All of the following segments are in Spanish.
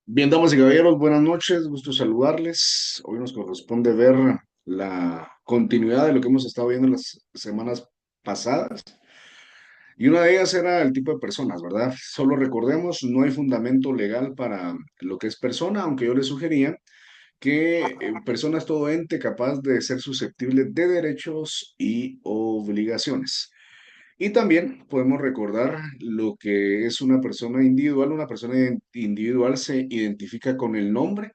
Bien, damas y caballeros, buenas noches, gusto saludarles. Hoy nos corresponde ver la continuidad de lo que hemos estado viendo en las semanas pasadas. Y una de ellas era el tipo de personas, ¿verdad? Solo recordemos, no hay fundamento legal para lo que es persona, aunque yo le sugería que persona es todo ente capaz de ser susceptible de derechos y obligaciones. Y también podemos recordar lo que es una persona individual. Una persona individual se identifica con el nombre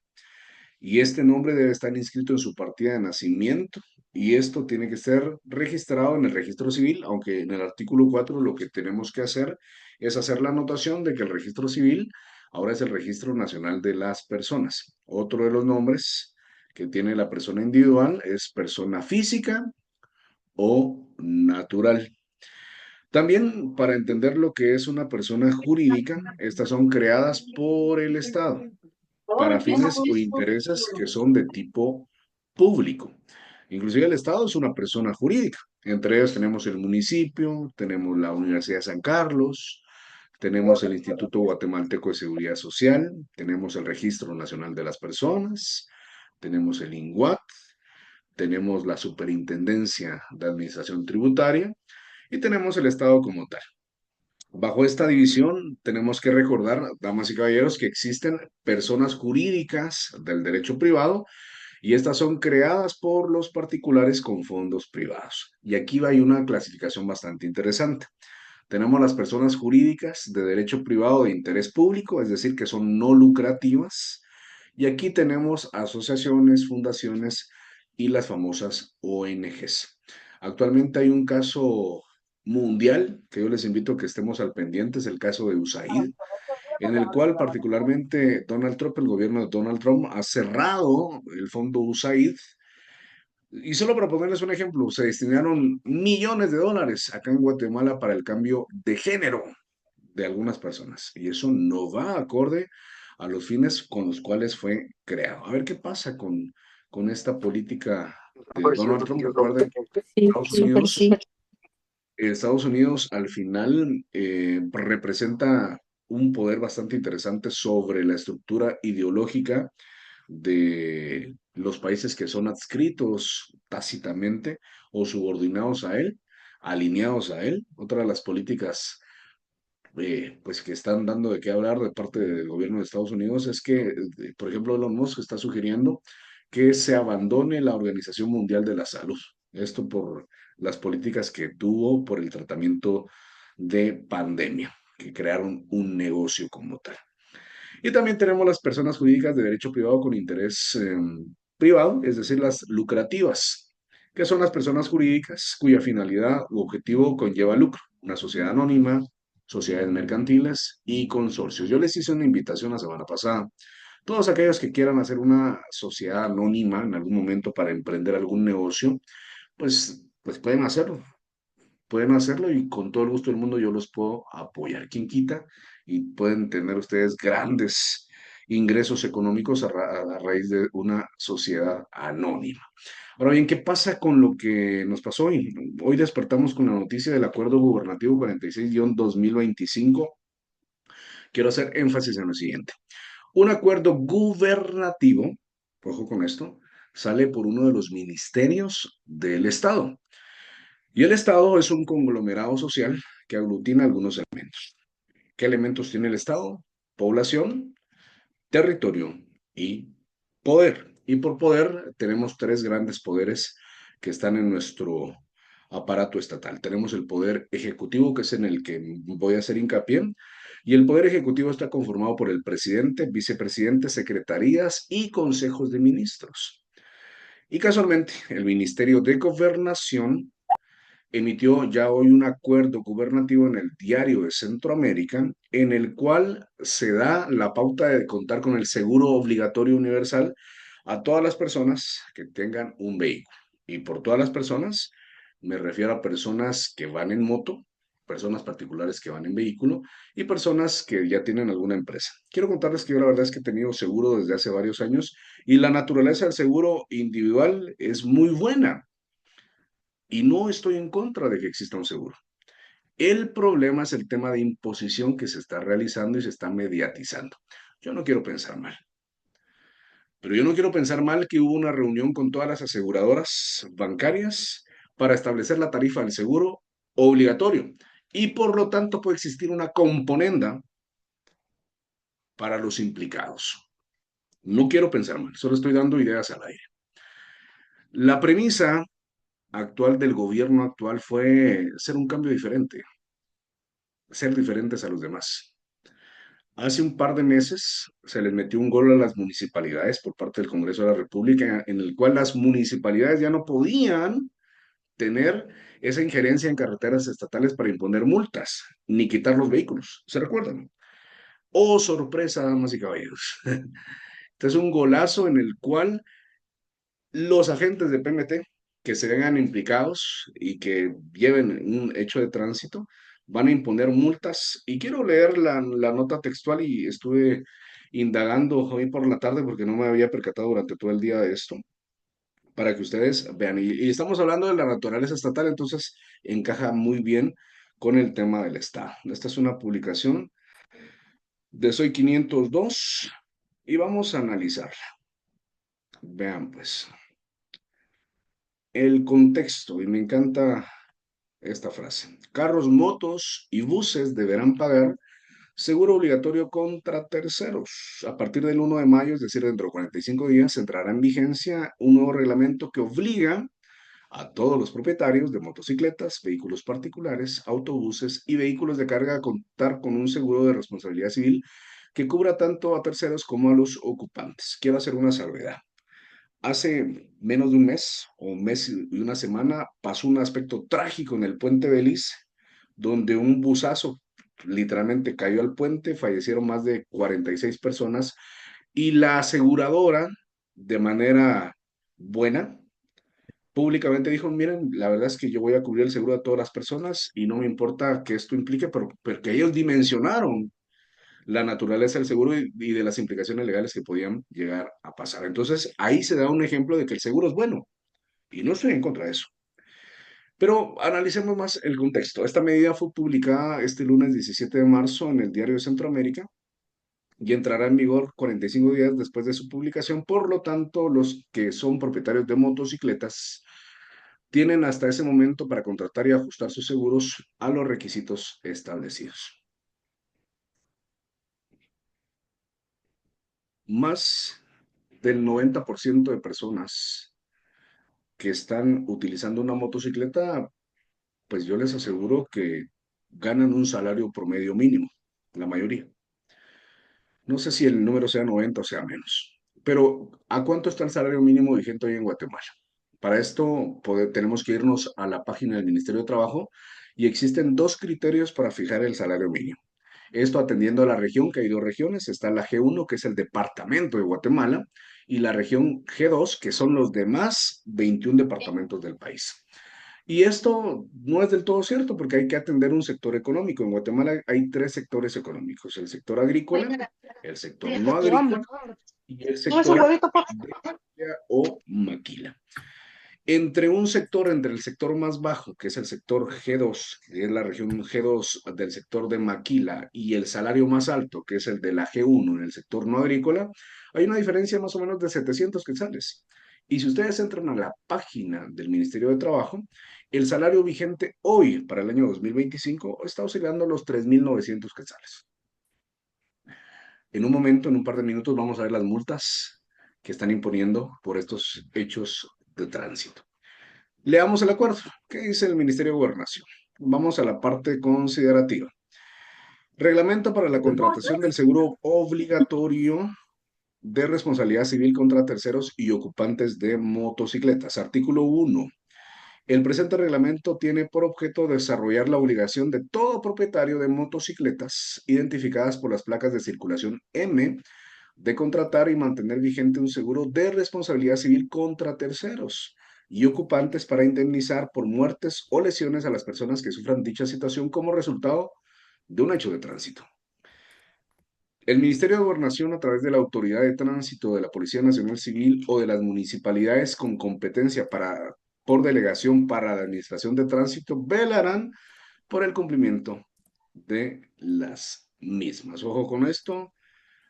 y este nombre debe estar inscrito en su partida de nacimiento y esto tiene que ser registrado en el registro civil, aunque en el artículo 4 lo que tenemos que hacer es hacer la anotación de que el registro civil ahora es el Registro Nacional de las Personas. Otro de los nombres que tiene la persona individual es persona física o natural. También para entender lo que es una persona jurídica, estas son creadas por el Estado para fines o intereses que son de tipo público. Inclusive el Estado es una persona jurídica. Entre ellos tenemos el municipio, tenemos la Universidad de San Carlos, tenemos el Instituto Guatemalteco de Seguridad Social, tenemos el Registro Nacional de las Personas, tenemos el INGUAT, tenemos la Superintendencia de Administración Tributaria y tenemos el Estado como tal. Bajo esta división, tenemos que recordar, damas y caballeros, que existen personas jurídicas del derecho privado y estas son creadas por los particulares con fondos privados. Y aquí hay una clasificación bastante interesante. Tenemos las personas jurídicas de derecho privado de interés público, es decir, que son no lucrativas. Y aquí tenemos asociaciones, fundaciones y las famosas ONGs. Actualmente hay un caso mundial que yo les invito a que estemos al pendiente, es el caso de USAID, en el cual particularmente Donald Trump, el gobierno de Donald Trump, ha cerrado el fondo USAID. Y solo para ponerles un ejemplo, se destinaron millones de dólares acá en Guatemala para el cambio de género de algunas personas. Y eso no va acorde a los fines con los cuales fue creado. A ver qué pasa con esta política de Donald Trump. Recuerden que Sí, Estados súper Unidos sí. Estados Unidos al final representa un poder bastante interesante sobre la estructura ideológica de los países que son adscritos tácitamente o subordinados a él, alineados a él. Otra de las políticas pues que están dando de qué hablar de parte del gobierno de Estados Unidos es que, por ejemplo, Elon Musk está sugiriendo que se abandone la Organización Mundial de la Salud. Esto por las políticas que tuvo por el tratamiento de pandemia, que crearon un negocio como tal. Y también tenemos las personas jurídicas de derecho privado con interés privado, es decir, las lucrativas, que son las personas jurídicas cuya finalidad u objetivo conlleva lucro, una sociedad anónima, sociedades mercantiles y consorcios. Yo les hice una invitación la semana pasada. Todos aquellos que quieran hacer una sociedad anónima en algún momento para emprender algún negocio, pues pueden hacerlo y con todo el gusto del mundo yo los puedo apoyar. ¿Quién quita? Y pueden tener ustedes grandes ingresos económicos a raíz de una sociedad anónima. Ahora bien, ¿qué pasa con lo que nos pasó hoy? Hoy despertamos con la noticia del Acuerdo Gubernativo 46-2025. Quiero hacer énfasis en lo siguiente. Un acuerdo gubernativo, ojo con esto, sale por uno de los ministerios del Estado. Y el Estado es un conglomerado social que aglutina algunos elementos. ¿Qué elementos tiene el Estado? Población, territorio y poder. Y por poder tenemos tres grandes poderes que están en nuestro aparato estatal. Tenemos el poder ejecutivo, que es en el que voy a hacer hincapié, y el poder ejecutivo está conformado por el presidente, vicepresidente, secretarías y consejos de ministros. Y casualmente, el Ministerio de Gobernación emitió ya hoy un acuerdo gubernativo en el Diario de Centroamérica, en el cual se da la pauta de contar con el seguro obligatorio universal a todas las personas que tengan un vehículo. Y por todas las personas, me refiero a personas que van en moto, personas particulares que van en vehículo y personas que ya tienen alguna empresa. Quiero contarles que yo la verdad es que he tenido seguro desde hace varios años y la naturaleza del seguro individual es muy buena y no estoy en contra de que exista un seguro. El problema es el tema de imposición que se está realizando y se está mediatizando. Yo no quiero pensar mal, pero yo no quiero pensar mal que hubo una reunión con todas las aseguradoras bancarias para establecer la tarifa del seguro obligatorio y por lo tanto puede existir una componenda para los implicados. No quiero pensar mal, solo estoy dando ideas al aire. La premisa actual del gobierno actual fue ser un cambio diferente, ser diferentes a los demás. Hace un par de meses se les metió un gol a las municipalidades por parte del Congreso de la República, en el cual las municipalidades ya no podían tener esa injerencia en carreteras estatales para imponer multas, ni quitar los vehículos. ¿Se recuerdan? Oh, sorpresa, damas y caballeros. Este es un golazo en el cual los agentes de PMT que se vean implicados y que lleven un hecho de tránsito van a imponer multas. Y quiero leer la nota textual y estuve indagando hoy por la tarde porque no me había percatado durante todo el día de esto, para que ustedes vean. Y estamos hablando de la naturaleza estatal, entonces encaja muy bien con el tema del Estado. Esta es una publicación de Soy 502 y vamos a analizarla. Vean pues el contexto, y me encanta esta frase. Carros, motos y buses deberán pagar seguro obligatorio contra terceros. A partir del 1 de mayo, es decir, dentro de 45 días, entrará en vigencia un nuevo reglamento que obliga a todos los propietarios de motocicletas, vehículos particulares, autobuses y vehículos de carga a contar con un seguro de responsabilidad civil que cubra tanto a terceros como a los ocupantes. Quiero hacer una salvedad. Hace menos de un mes o un mes y una semana pasó un aspecto trágico en el puente Beliz, donde un busazo literalmente cayó al puente, fallecieron más de 46 personas y la aseguradora, de manera buena, públicamente dijo, miren, la verdad es que yo voy a cubrir el seguro de todas las personas y no me importa que esto implique, pero que ellos dimensionaron la naturaleza del seguro y de las implicaciones legales que podían llegar a pasar. Entonces, ahí se da un ejemplo de que el seguro es bueno y no estoy en contra de eso. Pero analicemos más el contexto. Esta medida fue publicada este lunes 17 de marzo en el Diario de Centroamérica y entrará en vigor 45 días después de su publicación. Por lo tanto, los que son propietarios de motocicletas tienen hasta ese momento para contratar y ajustar sus seguros a los requisitos establecidos. Más del 90% de personas que están utilizando una motocicleta, pues yo les aseguro que ganan un salario promedio mínimo, la mayoría. No sé si el número sea 90 o sea menos, pero ¿a cuánto está el salario mínimo vigente hoy en Guatemala? Para esto tenemos que irnos a la página del Ministerio de Trabajo y existen dos criterios para fijar el salario mínimo. Esto atendiendo a la región, que hay dos regiones, está la G1, que es el departamento de Guatemala, y la región G2, que son los demás 21 departamentos del país. Y esto no es del todo cierto porque hay que atender un sector económico. En Guatemala hay tres sectores económicos, el sector agrícola, el sector no agrícola y el sector de o maquila. Entre el sector más bajo, que es el sector G2, que es la región G2 del sector de maquila, y el salario más alto, que es el de la G1 en el sector no agrícola, hay una diferencia más o menos de 700 quetzales. Y si ustedes entran a la página del Ministerio de Trabajo, el salario vigente hoy para el año 2025 está oscilando los 3.900 quetzales. En un momento, en un par de minutos, vamos a ver las multas que están imponiendo por estos hechos de tránsito. Leamos el acuerdo. ¿Qué dice el Ministerio de Gobernación? Vamos a la parte considerativa. Reglamento para la contratación del seguro obligatorio de responsabilidad civil contra terceros y ocupantes de motocicletas. Artículo 1. El presente reglamento tiene por objeto desarrollar la obligación de todo propietario de motocicletas identificadas por las placas de circulación M de contratar y mantener vigente un seguro de responsabilidad civil contra terceros y ocupantes para indemnizar por muertes o lesiones a las personas que sufran dicha situación como resultado de un hecho de tránsito. El Ministerio de Gobernación, a través de la Autoridad de Tránsito, de la Policía Nacional Civil o de las municipalidades con competencia por delegación para la Administración de Tránsito, velarán por el cumplimiento de las mismas. Ojo con esto,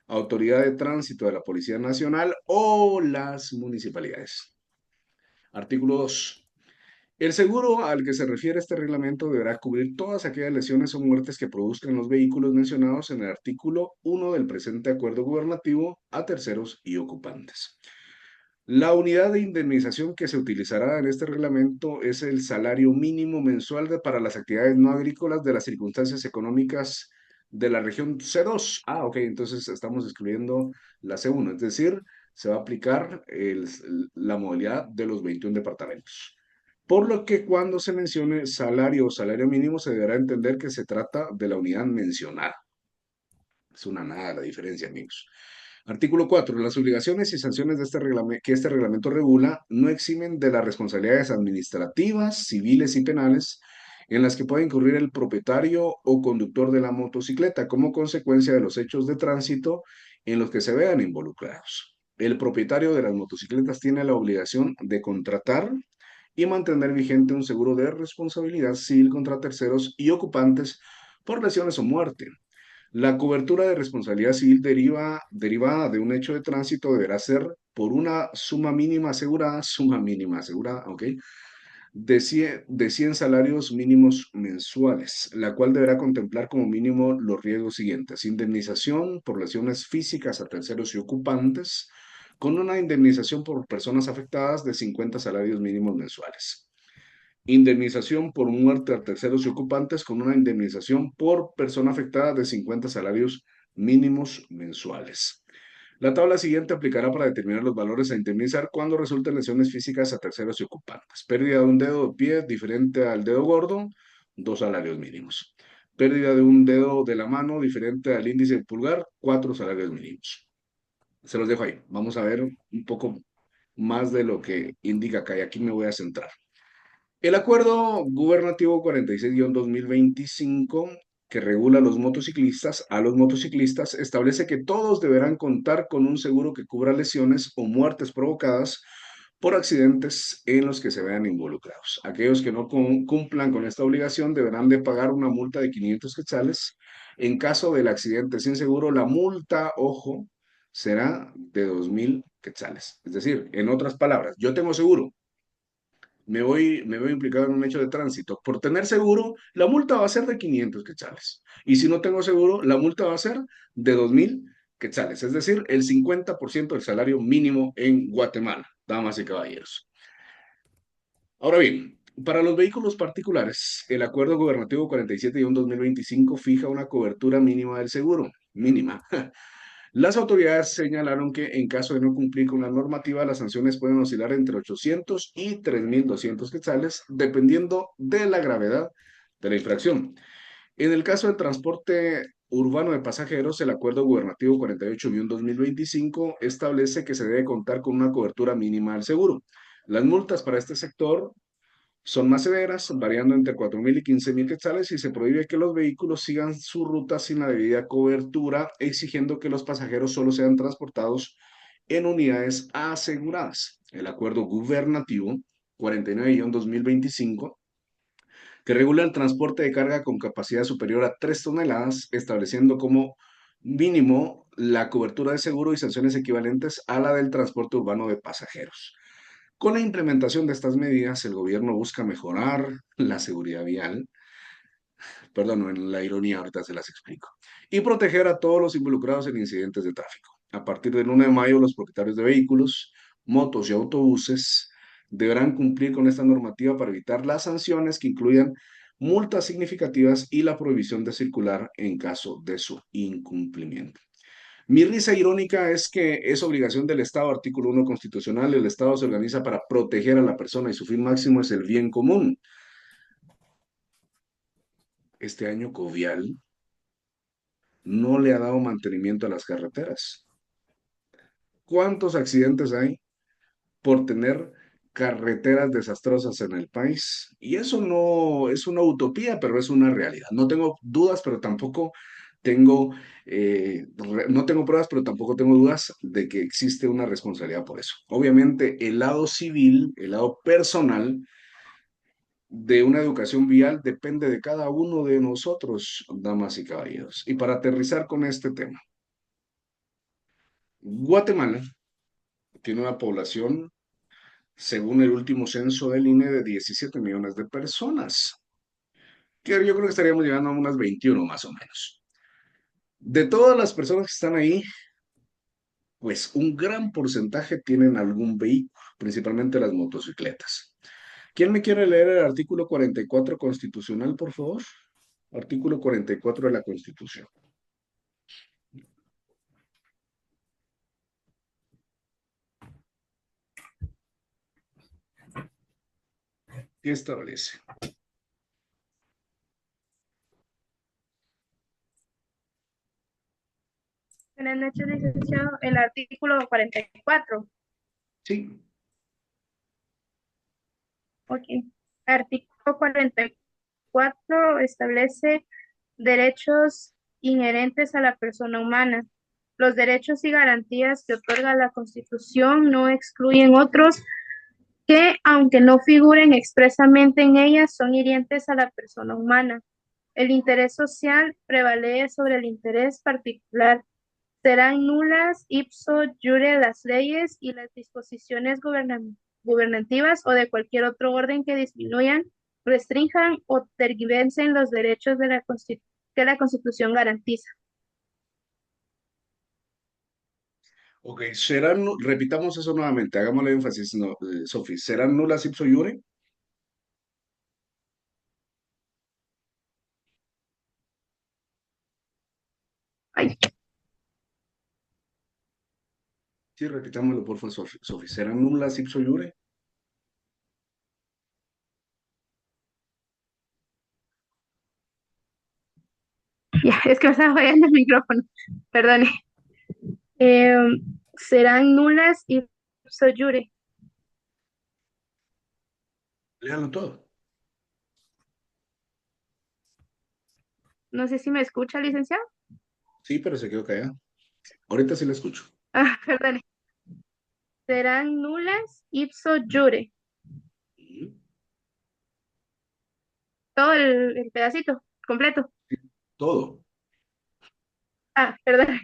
autoridad de tránsito de la Policía Nacional o las municipalidades. Artículo 2. El seguro al que se refiere este reglamento deberá cubrir todas aquellas lesiones o muertes que produzcan los vehículos mencionados en el artículo 1 del presente acuerdo gubernativo a terceros y ocupantes. La unidad de indemnización que se utilizará en este reglamento es el salario mínimo mensual para las actividades no agrícolas de las circunstancias económicas de la región C2. Ah, ok, entonces estamos excluyendo la C1, es decir, se va a aplicar la modalidad de los 21 departamentos. Por lo que cuando se mencione salario o salario mínimo se deberá entender que se trata de la unidad mencionada. Es una nada la diferencia, amigos. Artículo 4. Las obligaciones y sanciones de que este reglamento regula no eximen de las responsabilidades administrativas, civiles y penales en las que puede incurrir el propietario o conductor de la motocicleta como consecuencia de los hechos de tránsito en los que se vean involucrados. El propietario de las motocicletas tiene la obligación de contratar y mantener vigente un seguro de responsabilidad civil contra terceros y ocupantes por lesiones o muerte. La cobertura de responsabilidad civil derivada de un hecho de tránsito deberá ser por una suma mínima asegurada, ¿ok? De 100 salarios mínimos mensuales, la cual deberá contemplar como mínimo los riesgos siguientes: indemnización por lesiones físicas a terceros y ocupantes, con una indemnización por personas afectadas de 50 salarios mínimos mensuales. Indemnización por muerte a terceros y ocupantes con una indemnización por persona afectada de 50 salarios mínimos mensuales. La tabla siguiente aplicará para determinar los valores a indemnizar cuando resulten lesiones físicas a terceros y ocupantes. Pérdida de un dedo de pie diferente al dedo gordo, 2 salarios mínimos. Pérdida de un dedo de la mano diferente al índice pulgar, 4 salarios mínimos. Se los dejo ahí. Vamos a ver un poco más de lo que indica acá y aquí me voy a centrar. El Acuerdo Gubernativo 46-2025, que regula a los motociclistas, establece que todos deberán contar con un seguro que cubra lesiones o muertes provocadas por accidentes en los que se vean involucrados. Aquellos que no cumplan con esta obligación deberán de pagar una multa de 500 quetzales. En caso del accidente sin seguro, la multa, ojo, será de 2.000 quetzales. Es decir, en otras palabras, yo tengo seguro, me veo implicado en un hecho de tránsito. Por tener seguro, la multa va a ser de 500 quetzales. Y si no tengo seguro, la multa va a ser de 2.000 quetzales. Es decir, el 50% del salario mínimo en Guatemala, damas y caballeros. Ahora bien, para los vehículos particulares, el Acuerdo Gubernativo 47-2025 fija una cobertura mínima del seguro, mínima. Las autoridades señalaron que en caso de no cumplir con la normativa, las sanciones pueden oscilar entre 800 y 3.200 quetzales, dependiendo de la gravedad de la infracción. En el caso del transporte urbano de pasajeros, el Acuerdo Gubernativo 48-2025 establece que se debe contar con una cobertura mínima del seguro. Las multas para este sector son más severas, variando entre 4.000 y 15.000 quetzales, y se prohíbe que los vehículos sigan su ruta sin la debida cobertura, exigiendo que los pasajeros solo sean transportados en unidades aseguradas. El acuerdo gubernativo 49-2025, que regula el transporte de carga con capacidad superior a 3 toneladas, estableciendo como mínimo la cobertura de seguro y sanciones equivalentes a la del transporte urbano de pasajeros. Con la implementación de estas medidas, el gobierno busca mejorar la seguridad vial, perdón, en la ironía ahorita se las explico, y proteger a todos los involucrados en incidentes de tráfico. A partir del 1 de mayo, los propietarios de vehículos, motos y autobuses deberán cumplir con esta normativa para evitar las sanciones que incluyan multas significativas y la prohibición de circular en caso de su incumplimiento. Mi risa irónica es que es obligación del Estado, artículo 1 constitucional, el Estado se organiza para proteger a la persona y su fin máximo es el bien común. Este año Covial no le ha dado mantenimiento a las carreteras. ¿Cuántos accidentes hay por tener carreteras desastrosas en el país? Y eso no es una utopía, pero es una realidad. No tengo dudas, pero tampoco tengo, no tengo pruebas, pero tampoco tengo dudas de que existe una responsabilidad por eso. Obviamente, el lado civil, el lado personal, de una educación vial depende de cada uno de nosotros, damas y caballeros. Y para aterrizar con este tema, Guatemala tiene una población, según el último censo del INE, de 17 millones de personas, que yo creo que estaríamos llegando a unas 21 más o menos. De todas las personas que están ahí, pues un gran porcentaje tienen algún vehículo, principalmente las motocicletas. ¿Quién me quiere leer el artículo 44 constitucional, por favor? Artículo 44 de la Constitución. ¿Qué establece? Buenas noches, licenciado. El artículo 44. Sí, Ok. Artículo 44 establece derechos inherentes a la persona humana. Los derechos y garantías que otorga la Constitución no excluyen otros que, aunque no figuren expresamente en ellas, son hirientes a la persona humana. El interés social prevalece sobre el interés particular. Serán nulas ipso iure las leyes y las disposiciones gubernativas o de cualquier otro orden que disminuyan, restrinjan o tergiversen los derechos de que la Constitución garantiza. ok. Repitamos eso nuevamente, hagámosle énfasis, no, Sofi, ¿serán nulas ipso iure? Ay, Sí, repitámoslo, por favor, Sofi. ¿Serán nulas ipso iure? ya, es que me estaba fallando el micrófono. Perdone. Serán nulas ipso iure. Léalo todo. No sé si me escucha, licenciado. Sí, pero se quedó callado. Ahorita sí la escucho. Ah, perdone. Serán nulas ipso iure. Ujú. Todo el pedacito completo. Todo. Ah, perdón.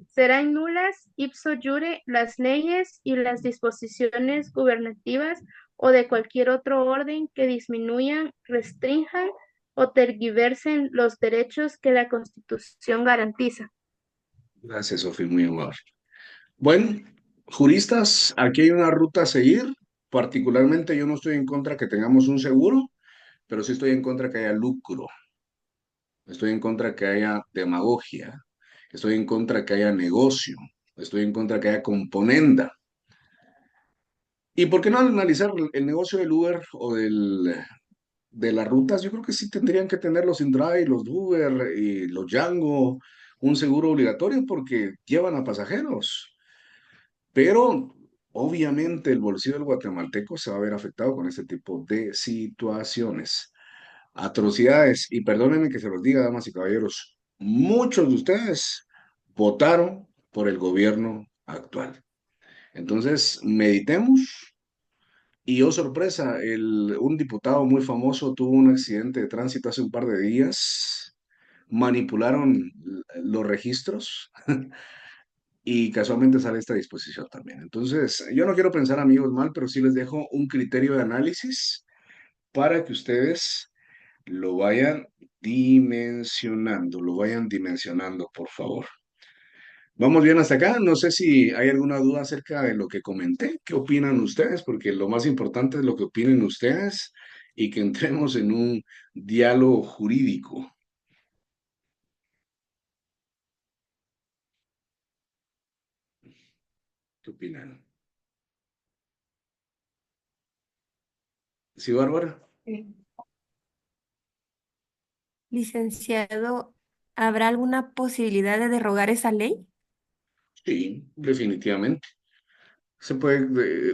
Serán nulas ipso iure las leyes y las disposiciones gubernativas o de cualquier otro orden que disminuyan, restrinjan o tergiversen los derechos que la Constitución garantiza. Gracias, Sofi, muy amable. Bueno, juristas, aquí hay una ruta a seguir. Particularmente yo no estoy en contra que tengamos un seguro, pero sí estoy en contra que haya lucro. Estoy en contra que haya demagogia. Estoy en contra que haya negocio. Estoy en contra que haya componenda. ¿Y por qué no analizar el negocio del Uber o de las rutas? Yo creo que sí tendrían que tener los InDrive, los Uber y los Django un seguro obligatorio porque llevan a pasajeros. Pero obviamente el bolsillo del guatemalteco se va a ver afectado con este tipo de situaciones. Atrocidades, y perdónenme que se los diga, damas y caballeros, muchos de ustedes votaron por el gobierno actual. Entonces, meditemos. Y oh sorpresa, un diputado muy famoso tuvo un accidente de tránsito hace un par de días. Manipularon los registros y casualmente sale esta disposición también. Entonces, yo no quiero pensar amigos mal, pero sí les dejo un criterio de análisis para que ustedes lo vayan dimensionando, por favor. Vamos bien hasta acá. No sé si hay alguna duda acerca de lo que comenté. ¿Qué opinan ustedes? Porque lo más importante es lo que opinen ustedes y que entremos en un diálogo jurídico. ¿Qué opinan? ¿Sí, Bárbara? Licenciado, ¿habrá alguna posibilidad de derogar esa ley? Sí, definitivamente. Se puede.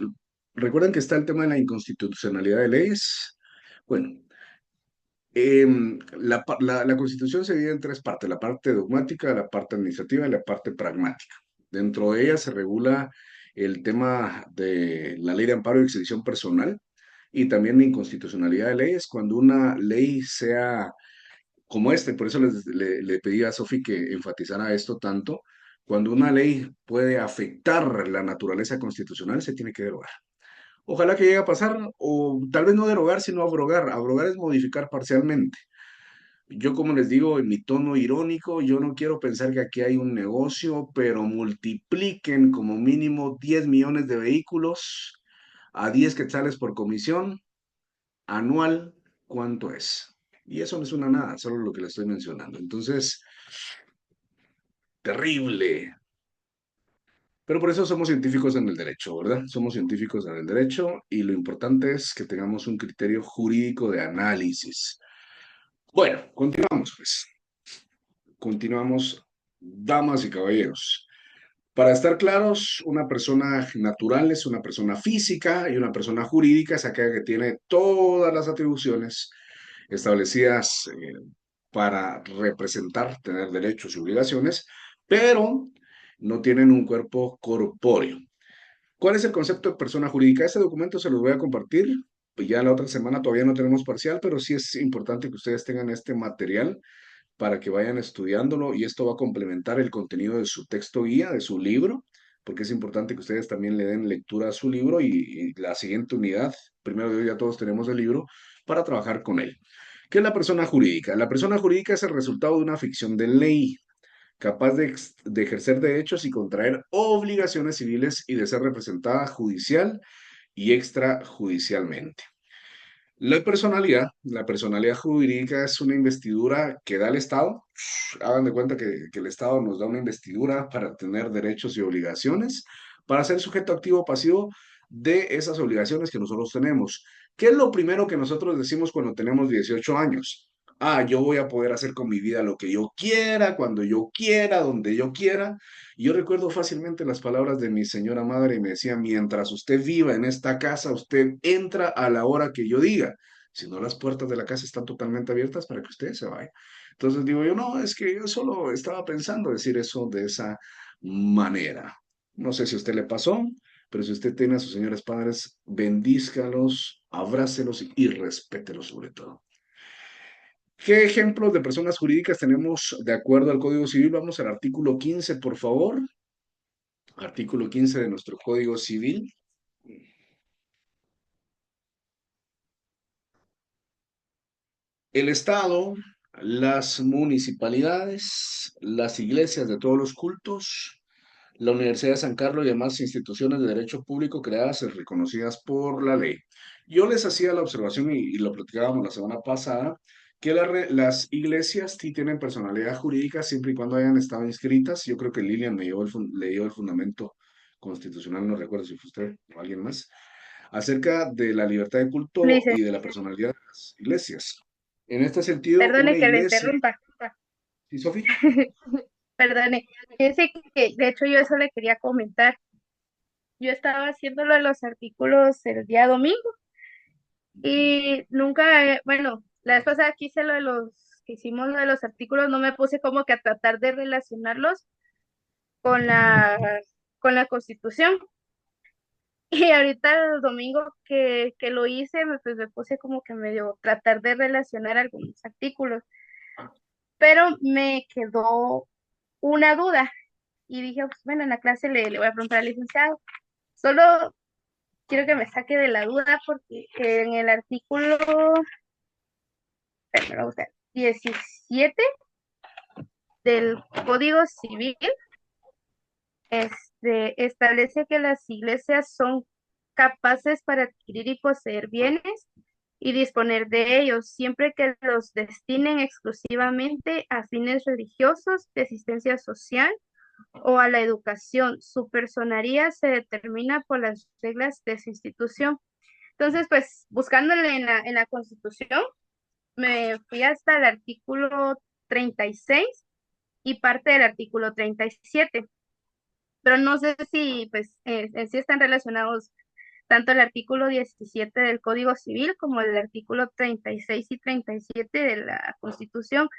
Recuerden que está el tema de la inconstitucionalidad de leyes. Bueno, la Constitución se divide en tres partes, la parte dogmática, la parte administrativa y la parte pragmática. Dentro de ella se regula el tema de la ley de amparo y exhibición personal, y también la inconstitucionalidad de leyes, cuando una ley sea como por eso le pedí a Sofi que enfatizara esto tanto, cuando una ley puede afectar la naturaleza constitucional, se tiene que derogar. Ojalá que llegue a pasar, o tal vez no derogar, sino abrogar. Abrogar es modificar parcialmente. Yo, como les digo, en mi tono irónico, yo no quiero pensar que aquí hay un negocio, pero multipliquen como mínimo 10 millones de vehículos a 10 quetzales por comisión anual, ¿cuánto es? Y eso no es una nada, solo lo que le estoy mencionando. Entonces, terrible. Pero por eso somos científicos en el derecho, ¿verdad? Somos científicos en el derecho y lo importante es que tengamos un criterio jurídico de análisis. Bueno, continuamos pues. Continuamos, damas y caballeros. Para estar claros, una persona natural es una persona física y una persona jurídica es aquella que tiene todas las atribuciones establecidas para representar, tener derechos y obligaciones, pero no tienen un cuerpo corpóreo. ¿Cuál es el concepto de persona jurídica? Este documento se los voy a compartir. Pues ya la otra semana todavía no tenemos parcial, pero sí es importante que ustedes tengan este material para que vayan estudiándolo y esto va a complementar el contenido de su texto guía, de su libro, porque es importante que ustedes también le den lectura a su libro y la siguiente unidad, primero de hoy ya todos tenemos el libro, para trabajar con él. ¿Qué es la persona jurídica? La persona jurídica es el resultado de una ficción de ley, capaz de ejercer derechos y contraer obligaciones civiles y de ser representada judicial y extrajudicialmente. La personalidad jurídica es una investidura que da el Estado. Hagan de cuenta que el Estado nos da una investidura para tener derechos y obligaciones, para ser sujeto activo o pasivo de esas obligaciones que nosotros tenemos. ¿Qué es lo primero que nosotros decimos cuando tenemos 18 años? Ah, yo voy a poder hacer con mi vida lo que yo quiera, cuando yo quiera, donde yo quiera. Y yo recuerdo fácilmente las palabras de mi señora madre y me decía, mientras usted viva en esta casa, usted entra a la hora que yo diga. Si no, las puertas de la casa están totalmente abiertas para que usted se vaya. Entonces digo yo, no, es que yo solo estaba pensando decir eso de esa manera. No sé si a usted le pasó, pero si usted tiene a sus señores padres, bendízcalos, abrácelos y respételos sobre todo. ¿Qué ejemplos de personas jurídicas tenemos de acuerdo al Código Civil? Vamos al artículo 15, por favor. Artículo 15 de nuestro Código Civil. El Estado, las municipalidades, las iglesias de todos los cultos, la Universidad de San Carlos y demás instituciones de derecho público creadas y reconocidas por la ley. Yo les hacía la observación y lo platicábamos la semana pasada, que las iglesias sí tienen personalidad jurídica siempre y cuando hayan estado inscritas. Yo creo que Lilian le dio el fundamento constitucional, no recuerdo si fue usted o alguien más, acerca de la libertad de culto Dice, y de la personalidad de las iglesias. En este sentido, una perdone que le iglesia, interrumpa. ¿sí, Sofi? Perdone. Dice que, de hecho, yo eso le quería comentar. Yo estaba haciéndolo de los artículos el día domingo y nunca, bueno, la vez pasada que hice lo de los, que hicimos lo de los artículos, no me puse como que a tratar de relacionarlos con con la Constitución. Y ahorita el domingo que lo hice, pues me puse como que medio tratar de relacionar algunos artículos, pero me quedó una duda y dije, pues, bueno, en la clase le voy a preguntar al licenciado. Solo quiero que me saque de la duda porque en el artículo, espérame, lo voy a buscar, 17 del Código Civil, establece que las iglesias son capaces para adquirir y poseer bienes y disponer de ellos, siempre que los destinen exclusivamente a fines religiosos, de asistencia social o a la educación. Su personería se determina por las reglas de su institución. Entonces, pues, buscándole en en la Constitución, me fui hasta el artículo 36 y parte del artículo 37, pero no sé si, pues, en sí están relacionados tanto el artículo 17 del Código Civil como el artículo 36 y 37 de la Constitución,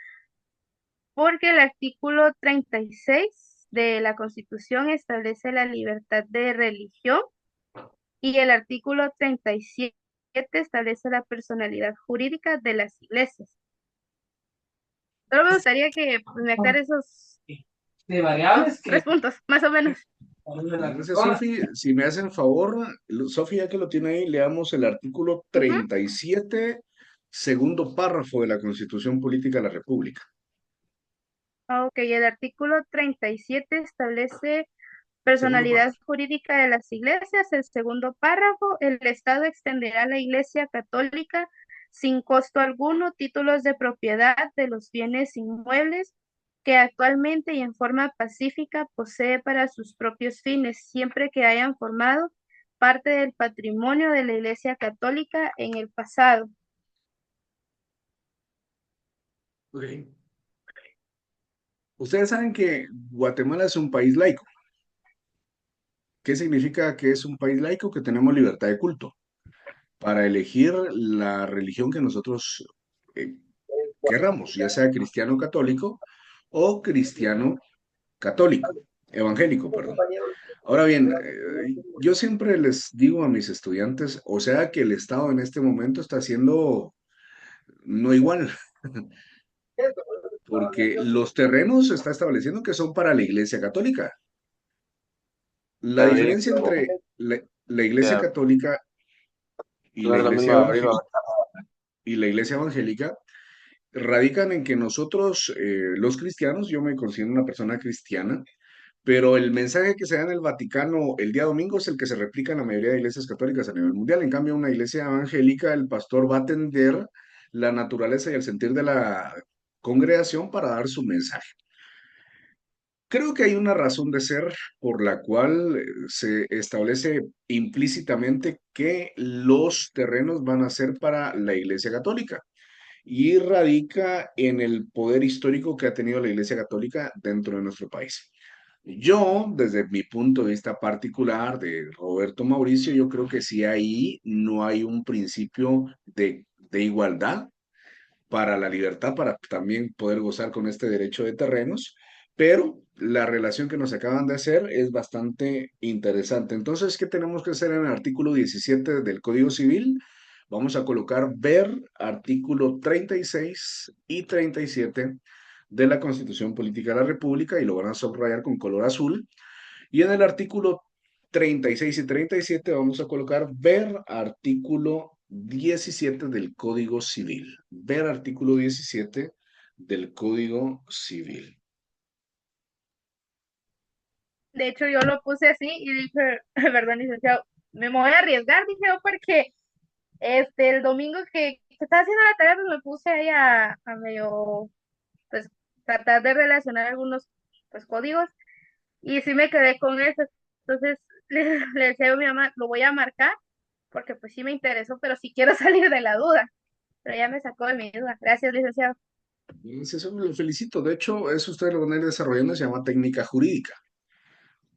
porque el artículo 36 de la Constitución establece la libertad de religión y el artículo 37 establece la personalidad jurídica de las iglesias. Solo me gustaría que me aclare esos De variables tres que puntos, más o menos. de la Gracias, persona. Sofi. Si me hacen favor, Sofi, ya que lo tiene ahí, leamos el artículo Ujú. 37, segundo párrafo de la Constitución Política de la República. Ok, el artículo 37 establece Segundo personalidad párrafo. jurídica de las iglesias. El segundo párrafo, el Estado extenderá a la Iglesia Católica sin costo alguno títulos de propiedad de los bienes inmuebles que actualmente y en forma pacífica posee para sus propios fines, siempre que hayan formado parte del patrimonio de la Iglesia Católica en el pasado. Ok. Ustedes saben que Guatemala es un país laico. ¿Qué significa que es un país laico? Que tenemos libertad de culto para elegir la religión que nosotros eh, querramos, ya sea cristiano católico o cristiano católico, evangélico, perdón. Ahora bien, yo siempre les digo a mis estudiantes, o sea que el Estado en este momento está haciendo no igual, porque los terrenos se está estableciendo que son para la Iglesia Católica. La diferencia entre la Iglesia Yeah, Católica y la claro, también Iglesia arriba. evangélica radican en que nosotros, los cristianos, yo me considero una persona cristiana, pero el mensaje que se da en el Vaticano el día domingo es el que se replica en la mayoría de iglesias católicas a nivel mundial. En cambio, una iglesia evangélica, el pastor va a atender la naturaleza y el sentir de la congregación para dar su mensaje. Creo que hay una razón de ser por la cual se establece implícitamente que los terrenos van a ser para la Iglesia Católica y radica en el poder histórico que ha tenido la Iglesia Católica dentro de nuestro país. Yo, desde mi punto de vista particular de Roberto Mauricio, yo creo que si ahí no hay un principio de igualdad para la libertad, para también poder gozar con este derecho de terrenos, pero la relación que nos acaban de hacer es bastante interesante. Entonces, ¿qué tenemos que hacer en el artículo 17 del Código Civil? Vamos a colocar ver artículo 36 y 37 de la Constitución Política de la República y lo van a subrayar con color azul. Y en el artículo 36 y 37 vamos a colocar ver artículo 17 del Código Civil. Ver artículo 17 del Código Civil. De hecho, yo lo puse así y dije, perdón, licenciado, me voy a arriesgar, dije yo, porque el domingo que estaba haciendo la tarea, pues me puse ahí a medio, pues, tratar de relacionar algunos, pues, códigos, y sí me quedé con eso. Entonces, le decía a mi mamá, lo voy a marcar, porque pues sí me interesó, pero sí quiero salir de la duda. Pero ya me sacó de mi duda. Gracias, licenciado. Eso lo felicito. De hecho, eso ustedes lo van a ir desarrollando, se llama técnica jurídica.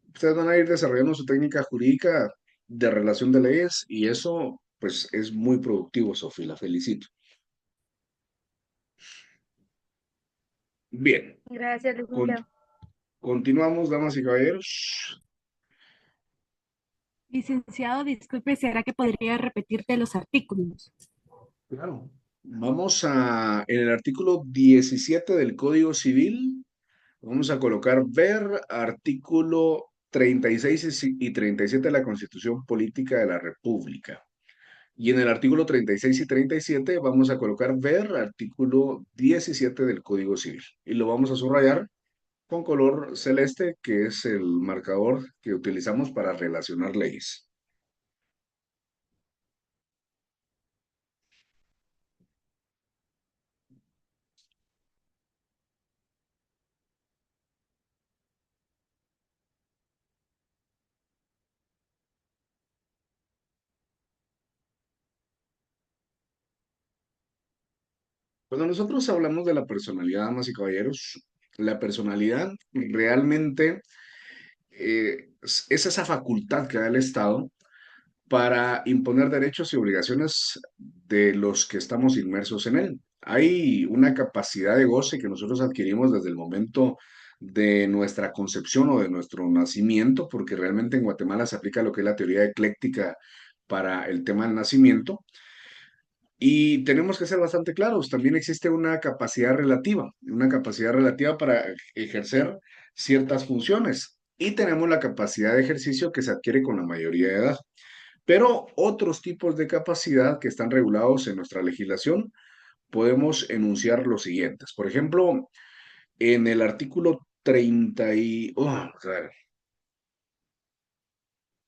Ustedes van a ir desarrollando su técnica jurídica de relación de leyes y eso, pues, es muy productivo, Sofía. La felicito. Bien, Gracias, con- licenciado. continuamos, damas y caballeros. Licenciado, disculpe, ¿será que podría repetirte los artículos? Claro. En el artículo 17 del Código Civil, vamos a colocar ver artículo 36 y 37 de la Constitución Política de la República. Y en el artículo 36 y 37 vamos a colocar ver artículo 17 del Código Civil. Y lo vamos a subrayar con color celeste, que es el marcador que utilizamos para relacionar leyes. Cuando nosotros hablamos de la personalidad, damas y caballeros, la personalidad realmente es esa facultad que da el Estado para imponer derechos y obligaciones de los que estamos inmersos en él. Hay una capacidad de goce que nosotros adquirimos desde el momento de nuestra concepción o de nuestro nacimiento, porque realmente en Guatemala se aplica lo que es la teoría ecléctica para el tema del nacimiento. Y tenemos que ser bastante claros, también existe una capacidad relativa para ejercer ciertas funciones. Y tenemos la capacidad de ejercicio que se adquiere con la mayoría de edad. Pero otros tipos de capacidad que están regulados en nuestra legislación, podemos enunciar los siguientes. Por ejemplo, en el artículo 30 y... a ver,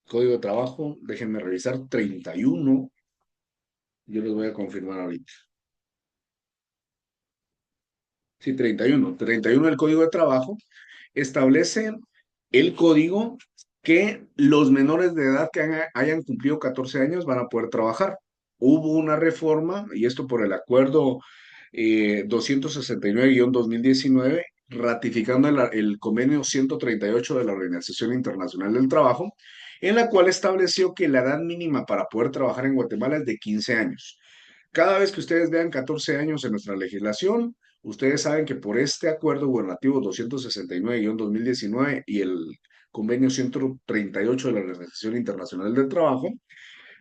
Código de Trabajo, déjenme revisar, 31. Yo les voy a confirmar ahorita. Sí, 31 del Código de Trabajo establece el código que los menores de edad que hayan cumplido 14 años van a poder trabajar. Hubo una reforma, y esto por el acuerdo 269-2019, ratificando el convenio 138 de la Organización Internacional del Trabajo, en la cual estableció que la edad mínima para poder trabajar en Guatemala es de 15 años. Cada vez que ustedes vean 14 años en nuestra legislación, ustedes saben que por este acuerdo gubernativo 269-2019 y el convenio 138 de la Organización Internacional del Trabajo,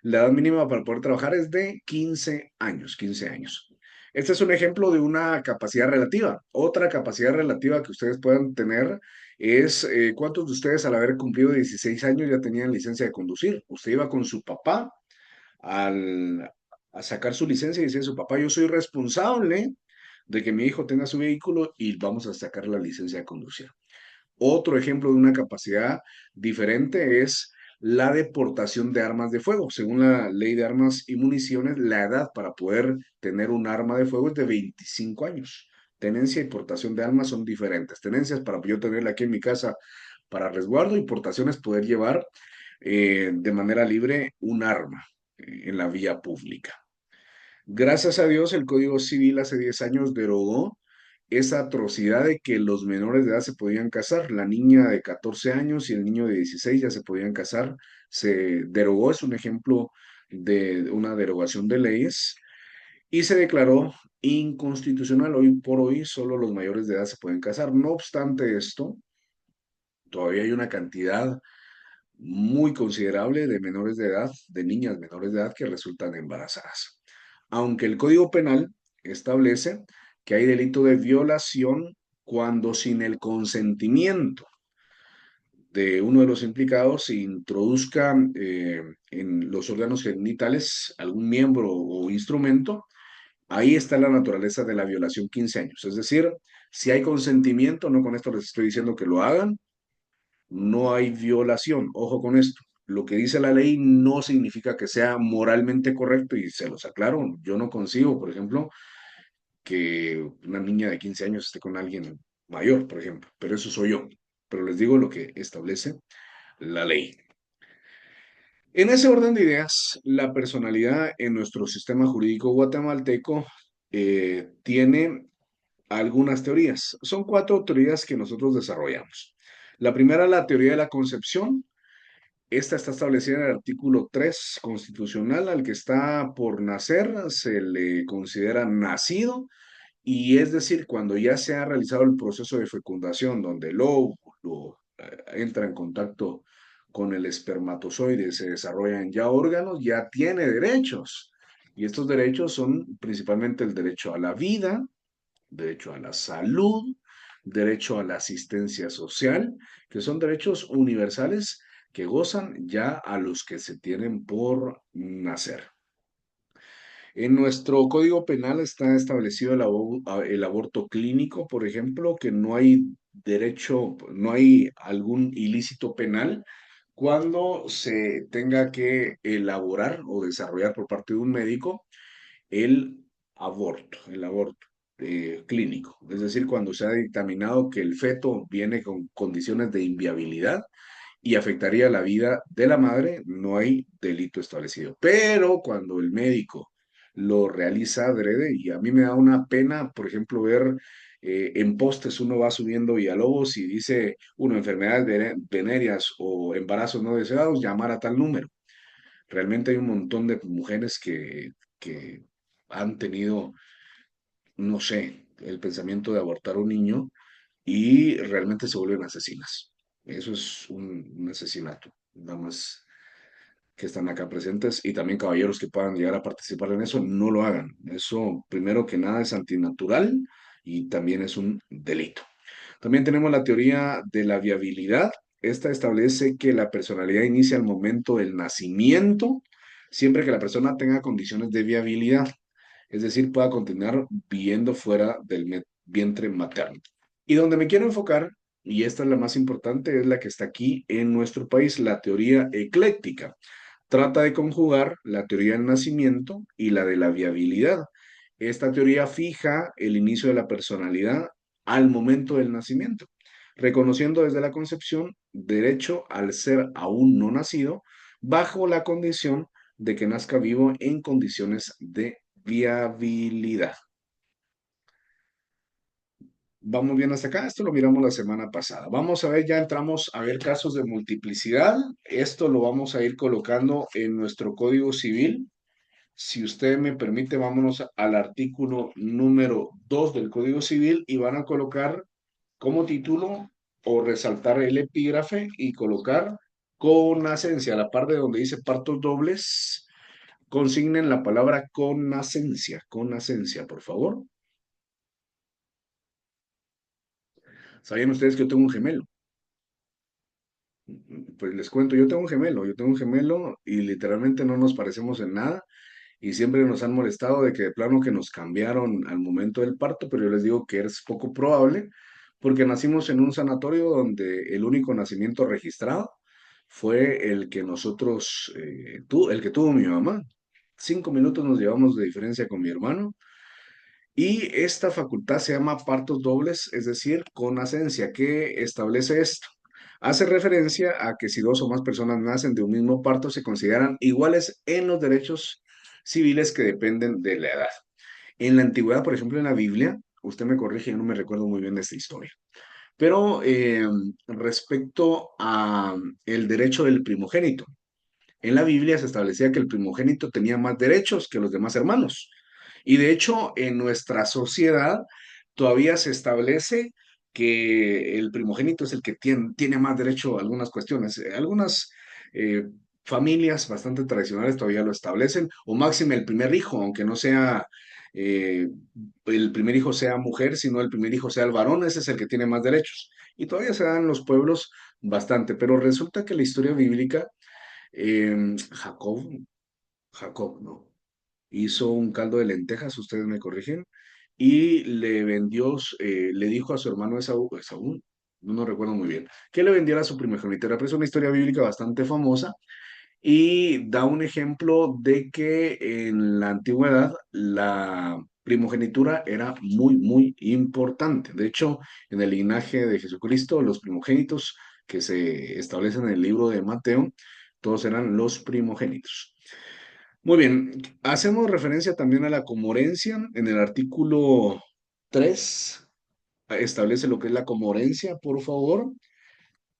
la edad mínima para poder trabajar es de 15 años, 15 años. Este es un ejemplo de una capacidad relativa. Otra capacidad relativa que ustedes puedan tener es cuántos de ustedes al haber cumplido 16 años ya tenían licencia de conducir. Usted iba con su papá al, a sacar su licencia y decía a su papá, yo soy responsable de que mi hijo tenga su vehículo y vamos a sacar la licencia de conducir. Otro ejemplo de una capacidad diferente es la deportación de armas de fuego. Según la ley de armas y municiones, la edad para poder tener un arma de fuego es de 25 años. Tenencia y portación de armas son diferentes. Tenencias para yo tenerla aquí en mi casa para resguardo y portaciones poder llevar de manera libre un arma en la vía pública. Gracias a Dios, el Código Civil hace 10 años derogó esa atrocidad de que los menores de edad se podían casar. La niña de 14 años y el niño de 16 ya se podían casar. Se derogó, es un ejemplo de una derogación de leyes y se declaró inconstitucional. Hoy por hoy solo los mayores de edad se pueden casar. No obstante esto, todavía hay una cantidad muy considerable de menores de edad, de niñas menores de edad que resultan embarazadas. Aunque el Código Penal establece que hay delito de violación cuando sin el consentimiento de uno de los implicados se introduzca en los órganos genitales algún miembro o instrumento, ahí está la naturaleza de la violación 15 años. Es decir, si hay consentimiento, no con esto les estoy diciendo que lo hagan, no hay violación. Ojo con esto. Lo que dice la ley no significa que sea moralmente correcto y se los aclaro. Yo no consigo, por ejemplo, que una niña de 15 años esté con alguien mayor, por ejemplo, pero eso soy yo. Pero les digo lo que establece la ley. En ese orden de ideas, la personalidad en nuestro sistema jurídico guatemalteco tiene algunas teorías. Son 4 teorías que nosotros desarrollamos. La primera, la teoría de la concepción. Esta está establecida en el artículo 3 constitucional. Al que está por nacer se le considera nacido, y es decir, cuando ya se ha realizado el proceso de fecundación, donde el óvulo entra en contacto con el espermatozoide, se desarrollan ya órganos, ya tiene derechos. Y estos derechos son principalmente el derecho a la vida, derecho a la salud, derecho a la asistencia social, que son derechos universales que gozan ya a los que se tienen por nacer. En nuestro Código Penal está establecido el aborto clínico, por ejemplo, que no hay derecho, no hay algún ilícito penal cuando se tenga que elaborar o desarrollar por parte de un médico el el aborto clínico. Es decir, cuando se ha dictaminado que el feto viene con condiciones de inviabilidad y afectaría la vida de la madre, no hay delito establecido. Pero cuando el médico lo realiza adrede, y a mí me da una pena, por ejemplo, ver en postes uno va subiendo Villalobos y dice uno enfermedades venéreas o embarazos no deseados, llamar a tal número. Realmente hay un montón de mujeres que han tenido, no sé, el pensamiento de abortar un niño y realmente se vuelven asesinas. Eso es un asesinato, nada más que están acá presentes y también caballeros que puedan llegar a participar en eso, no lo hagan. Eso, primero que nada, es antinatural y también es un delito. También tenemos la teoría de la viabilidad. Esta establece que la personalidad inicia al momento del nacimiento, siempre que la persona tenga condiciones de viabilidad, es decir, pueda continuar viviendo fuera del vientre materno. Y donde me quiero enfocar, y esta es la más importante, es la que está aquí en nuestro país, la teoría ecléctica. Trata de conjugar la teoría del nacimiento y la de la viabilidad. Esta teoría fija el inicio de la personalidad al momento del nacimiento, reconociendo desde la concepción derecho al ser aún no nacido, bajo la condición de que nazca vivo en condiciones de viabilidad. Vamos bien hasta acá, esto lo miramos la semana pasada. Vamos a ver, ya entramos a ver casos de multiplicidad. Esto lo vamos a ir colocando en nuestro Código Civil. Si usted me permite, vámonos al artículo número 2 del Código Civil y van a colocar como título o resaltar el epígrafe y colocar connacencia, a la parte de donde dice partos dobles, consignen la palabra connacencia, por favor. ¿Sabían ustedes que yo tengo un gemelo? Pues les cuento, yo tengo un gemelo y literalmente no nos parecemos en nada y siempre nos han molestado de que de plano que nos cambiaron al momento del parto, pero yo les digo que es poco probable porque nacimos en un sanatorio donde el único nacimiento registrado fue el que nosotros, el que tuvo mi mamá. 5 minutos nos llevamos de diferencia con mi hermano y esta facultad se llama partos dobles, es decir, con ascencia. ¿Qué establece esto? Hace referencia a que si dos o más personas nacen de un mismo parto, se consideran iguales en los derechos civiles que dependen de la edad. En la antigüedad, por ejemplo, en la Biblia, usted me corrige, yo no me recuerdo muy bien de esta historia, pero respecto a el derecho del primogénito, en la Biblia se establecía que el primogénito tenía más derechos que los demás hermanos. Y de hecho, en nuestra sociedad todavía se establece que el primogénito es el que tiene más derecho a algunas cuestiones. Algunas eh, familias bastante tradicionales todavía lo establecen, o máxime el primer hijo, aunque no sea eh, el primer hijo sea mujer, sino el primer hijo sea el varón, ese es el que tiene más derechos. Y todavía se dan en los pueblos bastante, pero resulta que la historia bíblica Jacob, Jacob, no, hizo un caldo de lentejas, ustedes me corrigen, y le vendió, le dijo a su hermano Esaú, no recuerdo muy bien, que le vendiera a su primogenitura, pero es una historia bíblica bastante famosa y da un ejemplo de que en la antigüedad la primogenitura era muy, muy importante. De hecho, en el linaje de Jesucristo, los primogénitos que se establecen en el libro de Mateo, todos eran los primogénitos. Muy bien, hacemos referencia también a la comorencia. En el artículo 3 establece lo que es la comorencia, por favor.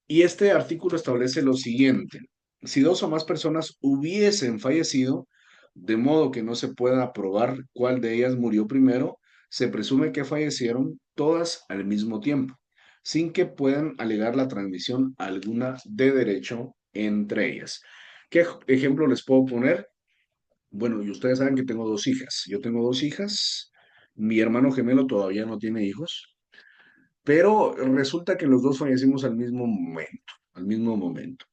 Y este artículo establece lo siguiente. Si dos o más personas hubiesen fallecido, de modo que no se pueda probar cuál de ellas murió primero, se presume que fallecieron todas al mismo tiempo, sin que puedan alegar la transmisión alguna de derecho entre ellas. ¿Qué ejemplo les puedo poner? Bueno, y ustedes saben que tengo dos hijas. Yo tengo dos hijas. Mi hermano gemelo todavía no tiene hijos, pero resulta que los dos fallecimos al mismo momento.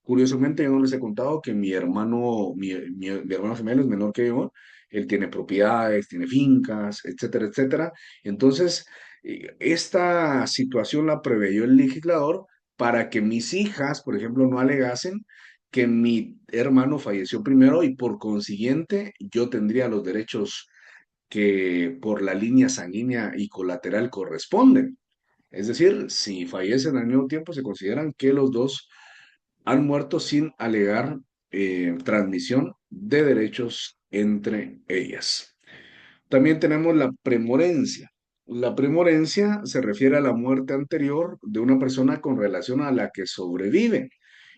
Curiosamente, yo no les he contado que mi hermano gemelo es menor que yo. Él tiene propiedades, tiene fincas, etcétera, etcétera. Entonces, esta situación la preveyó el legislador para que mis hijas, por ejemplo, no alegasen que mi hermano falleció primero y por consiguiente yo tendría los derechos que por la línea sanguínea y colateral corresponden. Es decir, si fallecen al mismo tiempo, se consideran que los dos han muerto sin alegar transmisión de derechos entre ellas. También tenemos la premorencia. La premorencia se refiere a la muerte anterior de una persona con relación a la que sobrevive.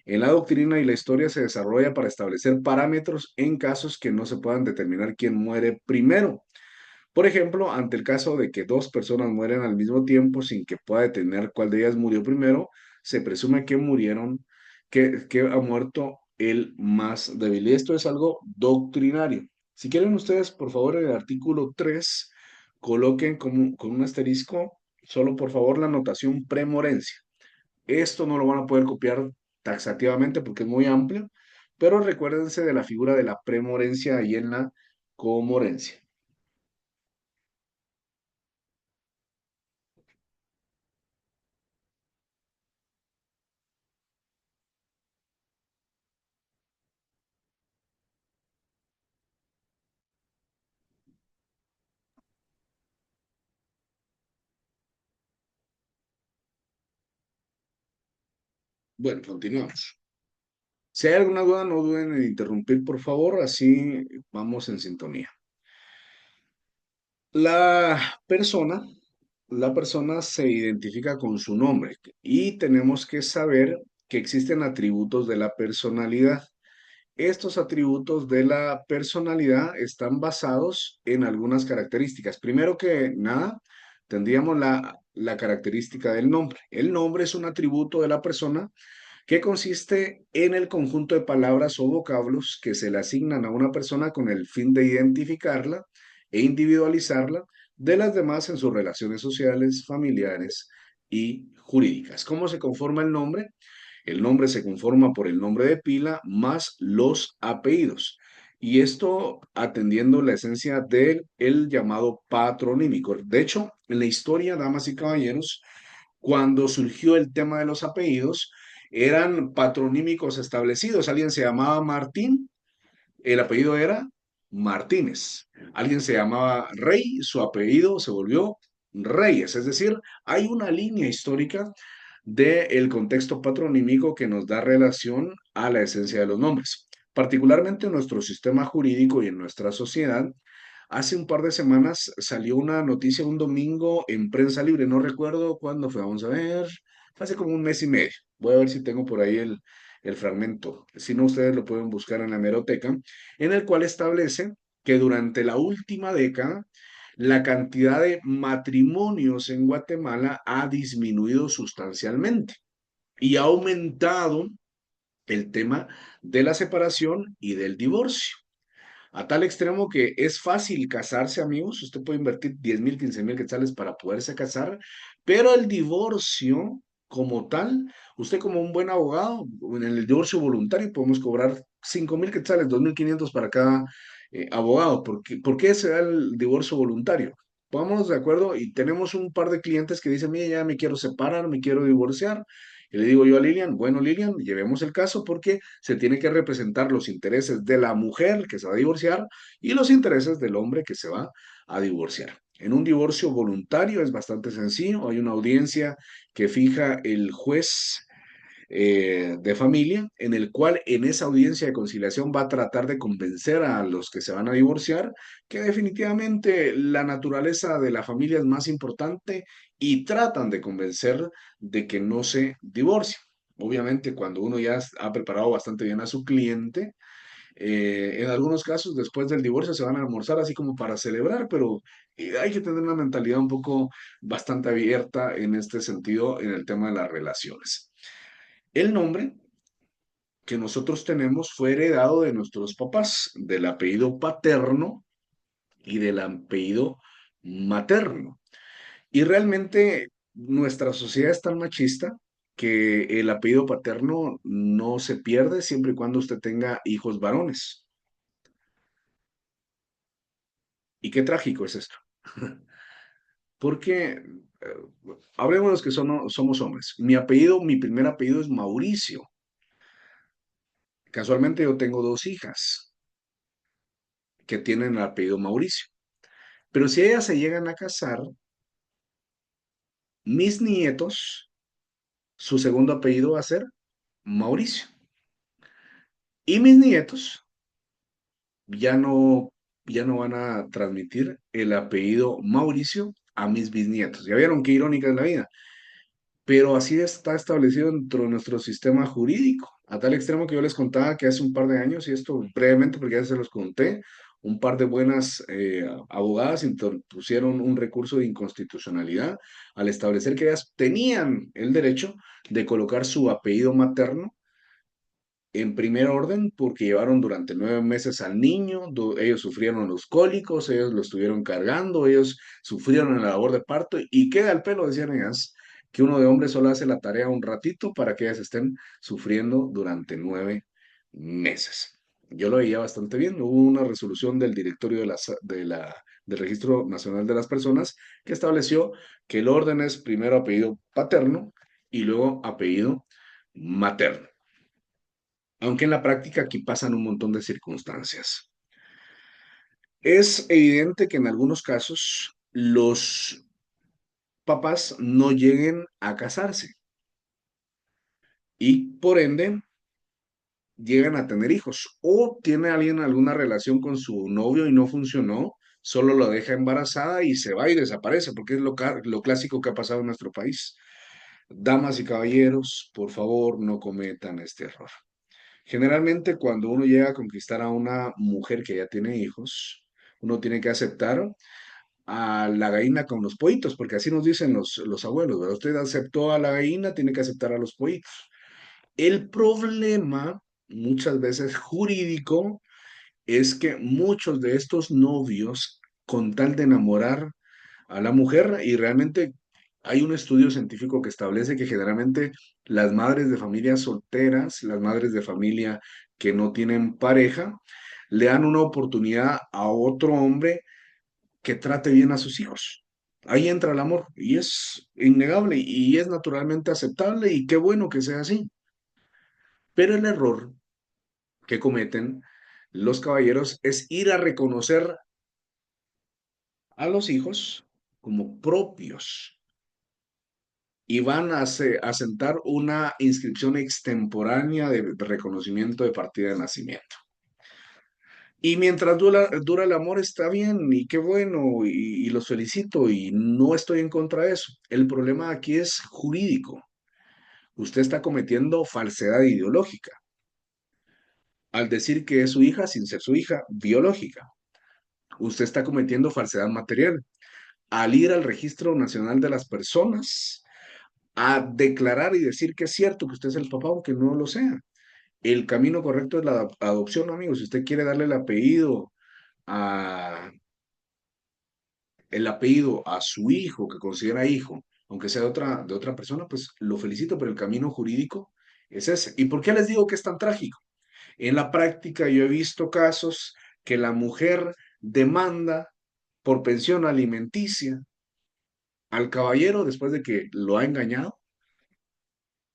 En la doctrina y la historia se desarrolla para establecer parámetros en casos que no se puedan determinar quién muere primero. Por ejemplo, ante el caso de que dos personas mueren al mismo tiempo sin que pueda determinar cuál de ellas murió primero, se presume que ha muerto el más débil. Y esto es algo doctrinario. Si quieren ustedes, por favor, en el artículo 3 coloquen con un asterisco, solo por favor, la notación premorencia. Esto no lo van a poder copiar taxativamente porque es muy amplio, pero recuérdense de la figura de la premorencia ahí en la comorencia. Bueno, continuamos. Si hay alguna duda, no duden en interrumpir, por favor, así vamos en sintonía. La persona, la persona se identifica con su nombre y tenemos que saber que existen atributos de la personalidad. Estos atributos de la personalidad están basados en algunas características. Primero que nada, tendríamos la característica del nombre. El nombre es un atributo de la persona que consiste en el conjunto de palabras o vocablos que se le asignan a una persona con el fin de identificarla e individualizarla de las demás en sus relaciones sociales, familiares y jurídicas. ¿Cómo se conforma el nombre? El nombre se conforma por el nombre de pila más los apellidos. Y esto atendiendo la esencia del el llamado patronímico. De hecho, en la historia, damas y caballeros, cuando surgió el tema de los apellidos, eran patronímicos establecidos. Alguien se llamaba Martín, el apellido era Martínez. Alguien se llamaba Rey, su apellido se volvió Reyes. Es decir, hay una línea histórica del contexto patronímico que nos da relación a la esencia de los nombres. Particularmente en nuestro sistema jurídico y en nuestra sociedad, hace un par de semanas salió una noticia un domingo en Prensa Libre, no recuerdo cuándo fue, vamos a ver, fue hace como un mes y medio. Voy a ver si tengo por ahí el fragmento, si no ustedes lo pueden buscar en la hemeroteca, en el cual establece que durante la última década la cantidad de matrimonios en Guatemala ha disminuido sustancialmente y ha aumentado el tema de la separación y del divorcio. A tal extremo que es fácil casarse, amigos. Usted puede invertir 10,000, 15,000 quetzales para poderse casar, pero el divorcio como tal, usted como un buen abogado, en el divorcio voluntario podemos cobrar 5,000 quetzales, 2,500 para cada abogado. ¿Por qué se da el divorcio voluntario? Pongámonos de acuerdo y tenemos un par de clientes que dicen, mire, ya me quiero separar, me quiero divorciar. Y le digo yo a Lilian, bueno, Lilian, llevemos el caso porque se tiene que representar los intereses de la mujer que se va a divorciar y los intereses del hombre que se va a divorciar. En un divorcio voluntario es bastante sencillo, hay una audiencia que fija el juez de familia, en el cual en esa audiencia de conciliación va a tratar de convencer a los que se van a divorciar que definitivamente la naturaleza de la familia es más importante y tratan de convencer de que no se divorcie. Obviamente, cuando uno ya ha preparado bastante bien a su cliente, en algunos casos, después del divorcio, se van a almorzar así como para celebrar, pero hay que tener una mentalidad un poco bastante abierta en este sentido, en el tema de las relaciones. El nombre que nosotros tenemos fue heredado de nuestros papás, del apellido paterno y del apellido materno. Y realmente nuestra sociedad es tan machista que el apellido paterno no se pierde siempre y cuando usted tenga hijos varones. Y qué trágico es esto. Porque hablemos de los que somos hombres. Mi apellido, mi primer apellido es Mauricio. Casualmente yo tengo dos hijas que tienen el apellido Mauricio. Pero si ellas se llegan a casar, mis nietos, su segundo apellido va a ser Mauricio. Y mis nietos ya no van a transmitir el apellido Mauricio a mis bisnietos. Ya vieron qué irónica es la vida. Pero así está establecido dentro de nuestro sistema jurídico, a tal extremo que yo les contaba que hace un par de años, y esto brevemente porque ya se los conté, un par de buenas abogadas interpusieron un recurso de inconstitucionalidad al establecer que ellas tenían el derecho de colocar su apellido materno en primer orden porque llevaron durante 9 meses al niño, ellos sufrieron los cólicos, ellos lo estuvieron cargando, ellos sufrieron en la labor de parto y queda al pelo, decían ellas, que uno de hombre solo hace la tarea un ratito para que ellas estén sufriendo durante 9 meses. Yo lo veía bastante bien. Hubo una resolución del directorio del Registro Nacional de las Personas que estableció que el orden es primero apellido paterno y luego apellido materno. Aunque en la práctica aquí pasan un montón de circunstancias. Es evidente que en algunos casos los papás no lleguen a casarse y por ende llegan a tener hijos o tiene alguien alguna relación con su novio y no funcionó, solo lo deja embarazada y se va y desaparece, porque es lo clásico que ha pasado en nuestro país. Damas y caballeros, por favor, no cometan este error. Generalmente cuando uno llega a conquistar a una mujer que ya tiene hijos, uno tiene que aceptar a la gallina con los pollitos, porque así nos dicen los abuelos, ¿verdad? Usted aceptó a la gallina, tiene que aceptar a los pollitos. El problema, muchas veces jurídico, es que muchos de estos novios, con tal de enamorar a la mujer, y realmente hay un estudio científico que establece que generalmente las madres de familia solteras, las madres de familia que no tienen pareja, le dan una oportunidad a otro hombre que trate bien a sus hijos. Ahí entra el amor y es innegable y es naturalmente aceptable y qué bueno que sea así. Pero el error que cometen los caballeros es ir a reconocer a los hijos como propios y van a sentar una inscripción extemporánea de reconocimiento de partida de nacimiento. Y mientras dura el amor está bien y qué bueno y los felicito y no estoy en contra de eso. El problema aquí es jurídico. Usted está cometiendo falsedad ideológica al decir que es su hija sin ser su hija biológica. Usted está cometiendo falsedad material al ir al Registro Nacional de las Personas a declarar y decir que es cierto que usted es el papá, aunque no lo sea. El camino correcto es la adopción, amigos. Si usted quiere darle a, el apellido a su hijo, que considera hijo, aunque sea de otra persona, pues lo felicito, pero el camino jurídico es ese. ¿Y por qué les digo que es tan trágico? En la práctica yo he visto casos que la mujer demanda por pensión alimenticia al caballero después de que lo ha engañado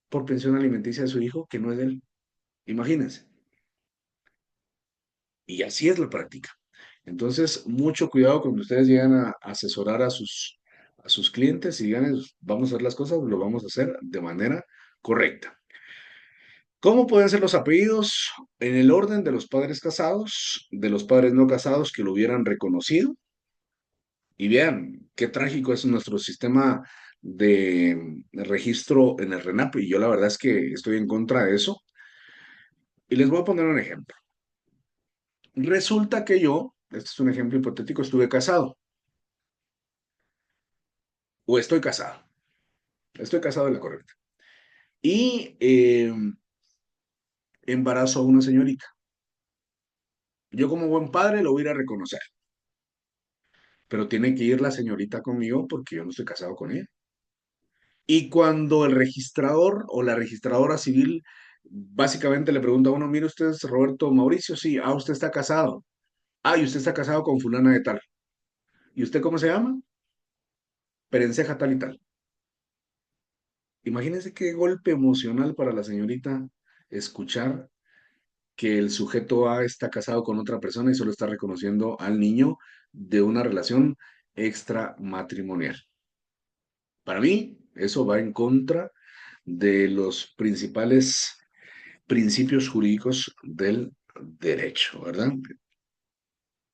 por pensión alimenticia de su hijo que no es de él. Imagínense. Y así es la práctica. Entonces, mucho cuidado cuando ustedes llegan a asesorar a sus clientes y digan, vamos a hacer las cosas, lo vamos a hacer de manera correcta. ¿Cómo pueden ser los apellidos? En el orden de los padres casados, de los padres no casados que lo hubieran reconocido. Y vean qué trágico es nuestro sistema de registro en el RENAP. Y yo la verdad es que estoy en contra de eso. Y les voy a poner un ejemplo. Resulta que yo, este es un ejemplo hipotético, estuve casado o estoy casado. Estoy casado de la correcta. Y embarazo a una señorita. Yo como buen padre lo voy a ir a reconocer, pero tiene que ir la señorita conmigo porque yo no estoy casado con ella. Y cuando el registrador o la registradora civil básicamente le pregunta a uno, mire usted es Roberto Mauricio, sí, usted está casado. Y usted está casado con fulana de tal. ¿Y usted cómo se llama? Perenceja tal y tal. Imagínense qué golpe emocional para la señorita escuchar que el sujeto A está casado con otra persona y solo está reconociendo al niño de una relación extramatrimonial. Para mí, eso va en contra de los principales principios jurídicos del derecho, ¿verdad?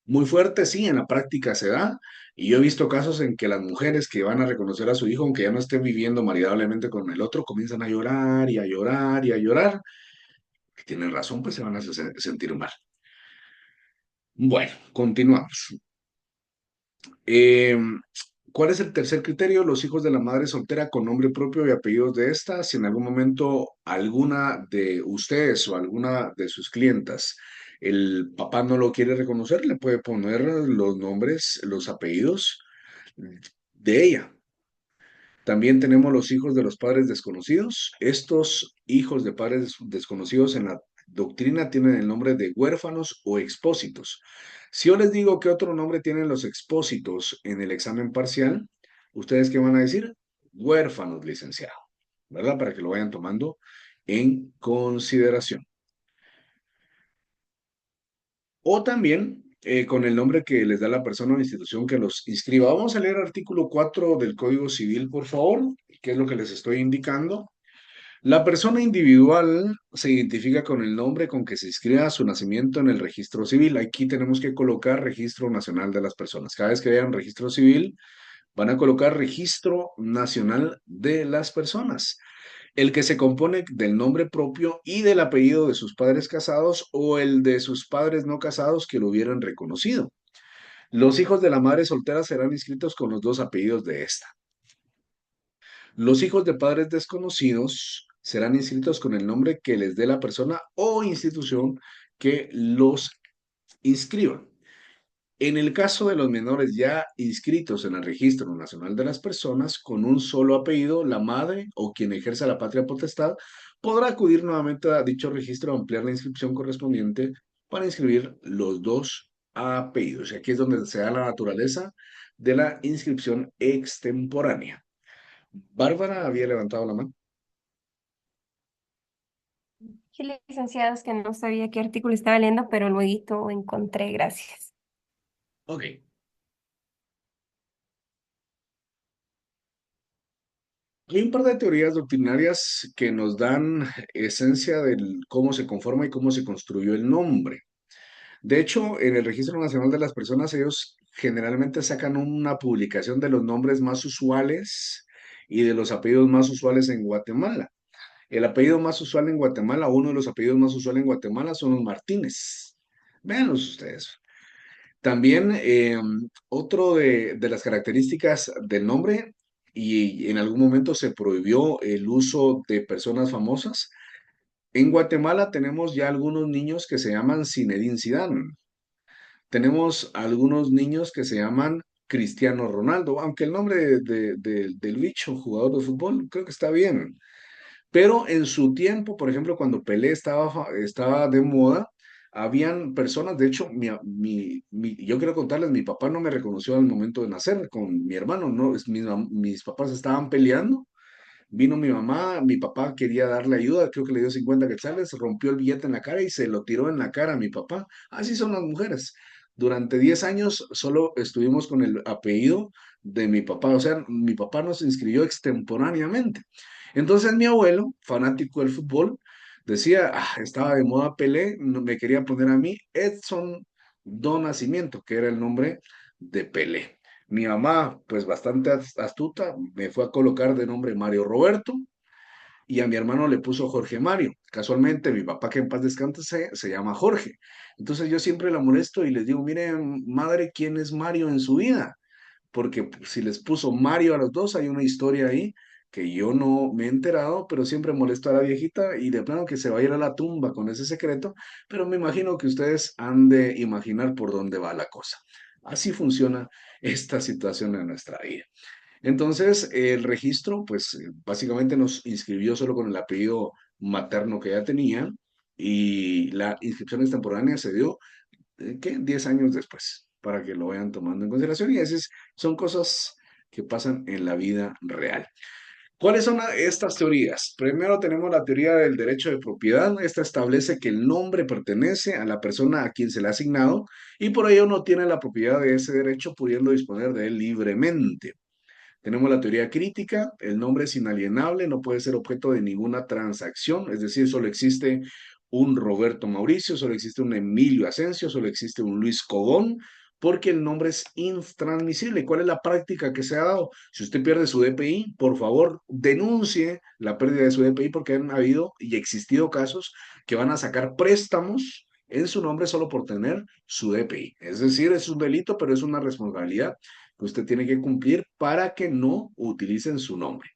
Muy fuerte, sí, en la práctica se da. Y yo he visto casos en que las mujeres que van a reconocer a su hijo, aunque ya no estén viviendo maridablemente con el otro, comienzan a llorar y a llorar y a llorar. Que tienen razón, pues se van a sentir mal. Bueno, continuamos. Eh, ¿Cuál es el tercer criterio? Los hijos de la madre soltera con nombre propio y apellidos de esta. Si en algún momento alguna de ustedes o alguna de sus clientas, el papá no lo quiere reconocer, le puede poner los nombres, los apellidos de ella. También tenemos los hijos de los padres desconocidos. Estos hijos de padres desconocidos en la doctrina tienen el nombre de huérfanos o expósitos. Si yo les digo qué otro nombre tienen los expósitos en el examen parcial, ¿ustedes qué van a decir? Huérfanos, licenciado, ¿verdad? Para que lo vayan tomando en consideración. O también con el nombre que les da la persona o institución que los inscriba. Vamos a leer artículo 4 del Código Civil, por favor, que es lo que les estoy indicando. La persona individual se identifica con el nombre con que se inscribe a su nacimiento en el registro civil. Aquí tenemos que colocar Registro Nacional de las Personas. Cada vez que vean registro civil, van a colocar Registro Nacional de las Personas, el que se compone del nombre propio y del apellido de sus padres casados o el de sus padres no casados que lo hubieran reconocido. Los hijos de la madre soltera serán inscritos con los dos apellidos de esta. Los hijos de padres desconocidos serán inscritos con el nombre que les dé la persona o institución que los inscriba. En el caso de los menores ya inscritos en el Registro Nacional de las Personas, con un solo apellido, la madre o quien ejerza la patria potestad podrá acudir nuevamente a dicho registro a ampliar la inscripción correspondiente para inscribir los dos apellidos. Y aquí es donde se da la naturaleza de la inscripción extemporánea. Bárbara había levantado la mano. Sí, licenciados, que no sabía qué artículo estaba leyendo, pero luego encontré, gracias. Ok. Hay un par de teorías doctrinarias que nos dan esencia de cómo se conforma y cómo se construyó el nombre. De hecho, en el Registro Nacional de las Personas, ellos generalmente sacan una publicación de los nombres más usuales y de los apellidos más usuales en Guatemala. El apellido más usual en Guatemala, uno de los apellidos más usuales en Guatemala son los Martínez. Véanlos ustedes. También otro de las características del nombre, y en algún momento se prohibió el uso de personas famosas. En Guatemala tenemos ya algunos niños que se llaman Zinedine Zidane. Tenemos algunos niños que se llaman Cristiano Ronaldo, aunque el nombre del bicho, jugador de fútbol, creo que está bien. Pero en su tiempo, por ejemplo, cuando Pelé estaba de moda, habían personas, de hecho, yo quiero contarles, mi papá no me reconoció al momento de nacer con mi hermano, no, mis papás estaban peleando, vino mi mamá, mi papá quería darle ayuda, creo que le dio 50 quetzales, rompió el billete en la cara y se lo tiró en la cara a mi papá. Así son las mujeres. Durante 10 años solo estuvimos con el apellido de mi papá, o sea, mi papá nos inscribió extemporáneamente. Entonces mi abuelo, fanático del fútbol, decía, estaba de moda Pelé, me quería poner a mí Edson do Nascimento, que era el nombre de Pelé. Mi mamá, pues bastante astuta, me fue a colocar de nombre Mario Roberto y a mi hermano le puso Jorge Mario. Casualmente, mi papá, que en paz descanse, se llama Jorge. Entonces yo siempre la molesto y les digo, miren, madre, ¿quién es Mario en su vida? Porque si les puso Mario a los dos, hay una historia ahí que yo no me he enterado, pero siempre molesto a la viejita y de plano que se va a ir a la tumba con ese secreto, pero me imagino que ustedes han de imaginar por dónde va la cosa. Así funciona esta situación en nuestra vida. Entonces, el registro, pues básicamente nos inscribió solo con el apellido materno que ya tenía y la inscripción extemporánea se dio, ¿qué? 10 años después, para que lo vayan tomando en consideración y esas son cosas que pasan en la vida real. ¿Cuáles son estas teorías? Primero tenemos la teoría del derecho de propiedad. Esta establece que el nombre pertenece a la persona a quien se le ha asignado y por ello no tiene la propiedad de ese derecho pudiendo disponer de él libremente. Tenemos la teoría crítica, el nombre es inalienable, no puede ser objeto de ninguna transacción, es decir, solo existe un Roberto Mauricio, solo existe un Emilio Asensio, solo existe un Luis Cogón, porque el nombre es intransmisible. ¿Cuál es la práctica que se ha dado? Si usted pierde su DPI, por favor, denuncie la pérdida de su DPI porque han habido y existido casos que van a sacar préstamos en su nombre solo por tener su DPI. Es decir, es un delito, pero es una responsabilidad que usted tiene que cumplir para que no utilicen su nombre.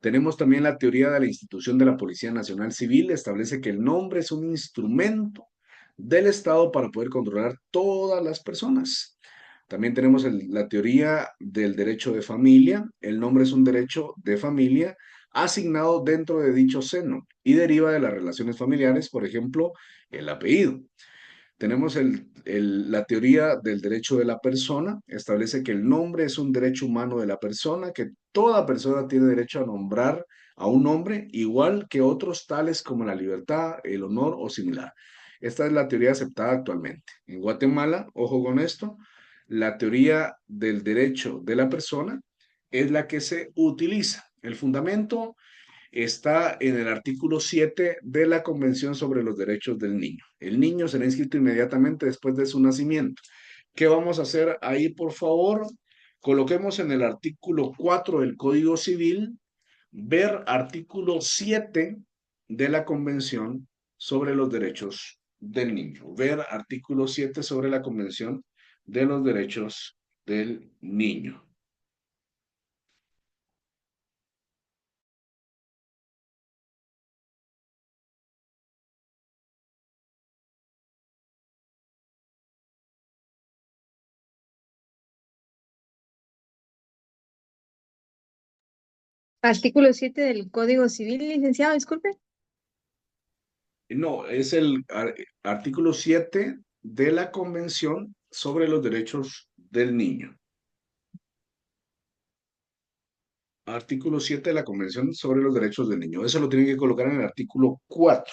Tenemos también la teoría de la institución de la Policía Nacional Civil, establece que el nombre es un instrumento del Estado para poder controlar todas las personas. También tenemos la teoría del derecho de familia. El nombre es un derecho de familia asignado dentro de dicho seno y deriva de las relaciones familiares, por ejemplo, el apellido. Tenemos la teoría del derecho de la persona, establece que el nombre es un derecho humano de la persona, que toda persona tiene derecho a nombrar a un nombre igual que otros tales como la libertad, el honor o similar. Esta es la teoría aceptada actualmente. En Guatemala, ojo con esto, la teoría del derecho de la persona es la que se utiliza. El fundamento está en el artículo 7 de la Convención sobre los Derechos del Niño. El niño será inscrito inmediatamente después de su nacimiento. ¿Qué vamos a hacer ahí, por favor? Coloquemos en el artículo 4 del Código Civil, ver artículo 7 de la Convención sobre los Derechos del Niño. Ver artículo 7 sobre la Convención de los Derechos del Niño. Artículo 7 del Código Civil, licenciado, disculpe. No, es el artículo 7 de la Convención sobre los Derechos del Niño. Artículo 7 de la Convención sobre los Derechos del Niño. Eso lo tienen que colocar en el artículo 4.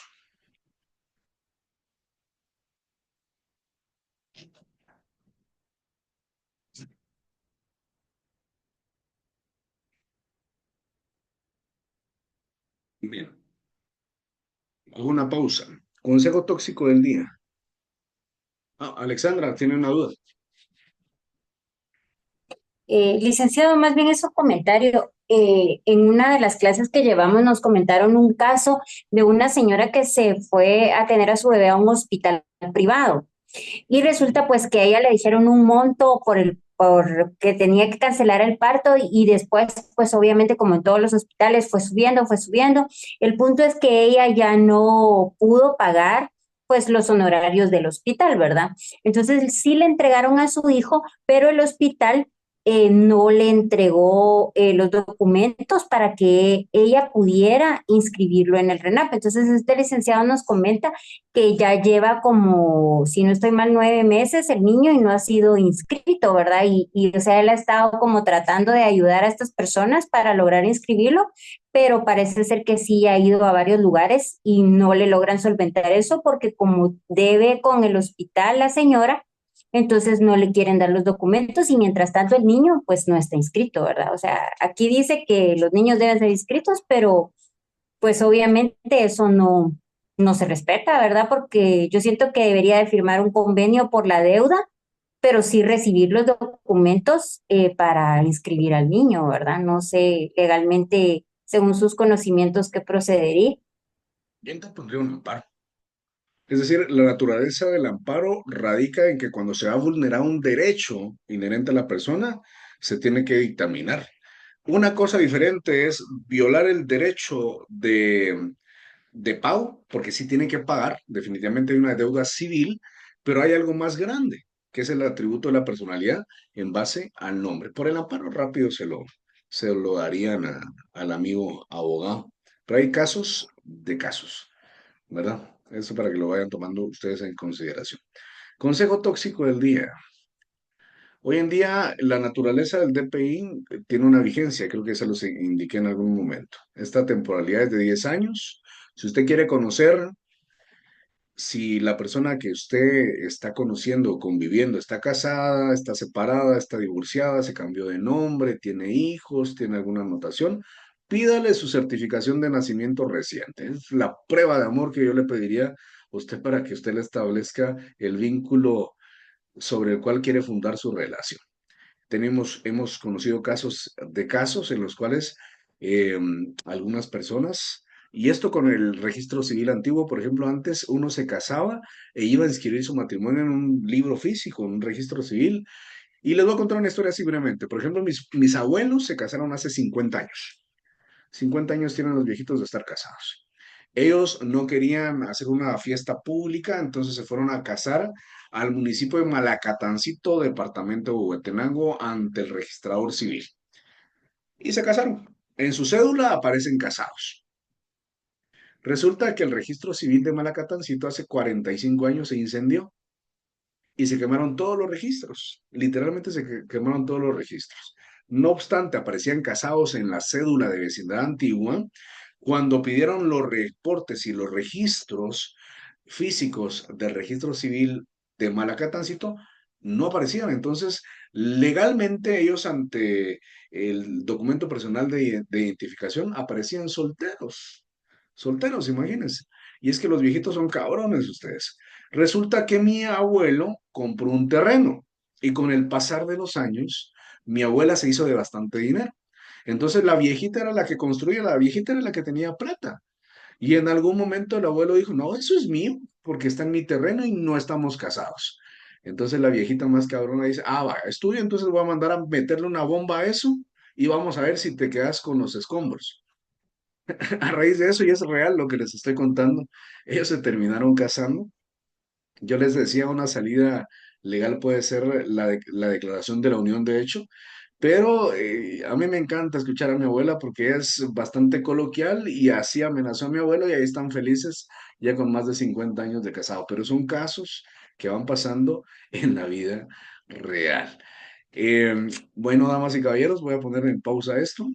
Bien, hago una pausa. Consejo tóxico del día. Alexandra, tiene una duda. Licenciado, más bien es un comentario. En una de las clases que llevamos nos comentaron un caso de una señora que se fue a tener a su bebé a un hospital privado y resulta pues que a ella le dijeron un monto por que tenía que cancelar el parto y después pues obviamente como en todos los hospitales fue subiendo, fue subiendo. El punto es que ella ya no pudo pagar pues los honorarios del hospital, ¿verdad? Entonces sí le entregaron a su hijo, pero el hospital no le entregó los documentos para que ella pudiera inscribirlo en el RENAP. Entonces, este licenciado nos comenta que ya lleva como, si no estoy mal, 9 meses el niño y no ha sido inscrito, ¿verdad? O sea, él ha estado como tratando de ayudar a estas personas para lograr inscribirlo, pero parece ser que sí ha ido a varios lugares y no le logran solventar eso porque como debe con el hospital la señora, entonces no le quieren dar los documentos y mientras tanto el niño pues no está inscrito, ¿verdad? O sea, aquí dice que los niños deben ser inscritos, pero pues obviamente eso no se respeta, ¿verdad? Porque yo siento que debería de firmar un convenio por la deuda, pero sí recibir los documentos para inscribir al niño, ¿verdad? No sé legalmente, según sus conocimientos, qué procedería. Yo pondría un amparo. Es decir, la naturaleza del amparo radica en que cuando se va a vulnerar un derecho inherente a la persona, se tiene que dictaminar. Una cosa diferente es violar el derecho de pago, porque sí tienen que pagar, definitivamente hay una deuda civil, pero hay algo más grande, que es el atributo de la personalidad en base al nombre. Por el amparo rápido se lo darían al amigo abogado, pero hay casos de casos, ¿verdad? Eso para que lo vayan tomando ustedes en consideración. Consejo tóxico del día. Hoy en día la naturaleza del DPI tiene una vigencia, creo que se los indiqué en algún momento. Esta temporalidad es de 10 años. Si usted quiere conocer si la persona que usted está conociendo o conviviendo está casada, está separada, está divorciada, se cambió de nombre, tiene hijos, tiene alguna anotación, pídale su certificación de nacimiento reciente. Es la prueba de amor que yo le pediría a usted para que usted le establezca el vínculo sobre el cual quiere fundar su relación. Hemos conocido casos en los cuales eh, algunas personas, y esto con el registro civil antiguo, por ejemplo, antes uno se casaba e iba a inscribir su matrimonio en un libro físico, en un registro civil, Y les voy a contar una historia así brevemente. Por ejemplo, mis abuelos se casaron hace 50 años. 50 años tienen los viejitos de estar casados. Ellos no querían hacer una fiesta pública, entonces se fueron a casar al municipio de Malacatancito, departamento de Huehuetenango, ante el registrador civil. Y se casaron. En su cédula aparecen casados. Resulta que el registro civil de Malacatancito hace 45 años se incendió y se quemaron todos los registros. Literalmente quemaron todos los registros. No obstante, aparecían casados en la cédula de vecindad antigua. Cuando pidieron los reportes y los registros físicos del registro civil de Malacatancito, no aparecían. Entonces, legalmente ellos ante el documento personal de identificación aparecían solteros. Solteros, imagínense. Y es que los viejitos son cabrones ustedes. Resulta que mi abuelo compró un terreno y con el pasar de los años, mi abuela se hizo de bastante dinero. Entonces la viejita era la que construía, la viejita era la que tenía plata. Y en algún momento el abuelo dijo, no, eso es mío, porque está en mi terreno y no estamos casados. Entonces la viejita más cabrona dice, ah, va, es tuyo, entonces voy a mandar a meterle una bomba a eso y vamos a ver si te quedas con los escombros. A raíz de eso, y es real lo que les estoy contando, ellos se terminaron casando. Yo les decía, una salida legal puede ser la declaración de la unión de hecho, pero a mí me encanta escuchar a mi abuela porque ella es bastante coloquial y así amenazó a mi abuelo y ahí están felices ya con más de 50 años de casado, pero son casos que van pasando en la vida real. Bueno, damas y caballeros, voy a poner en pausa esto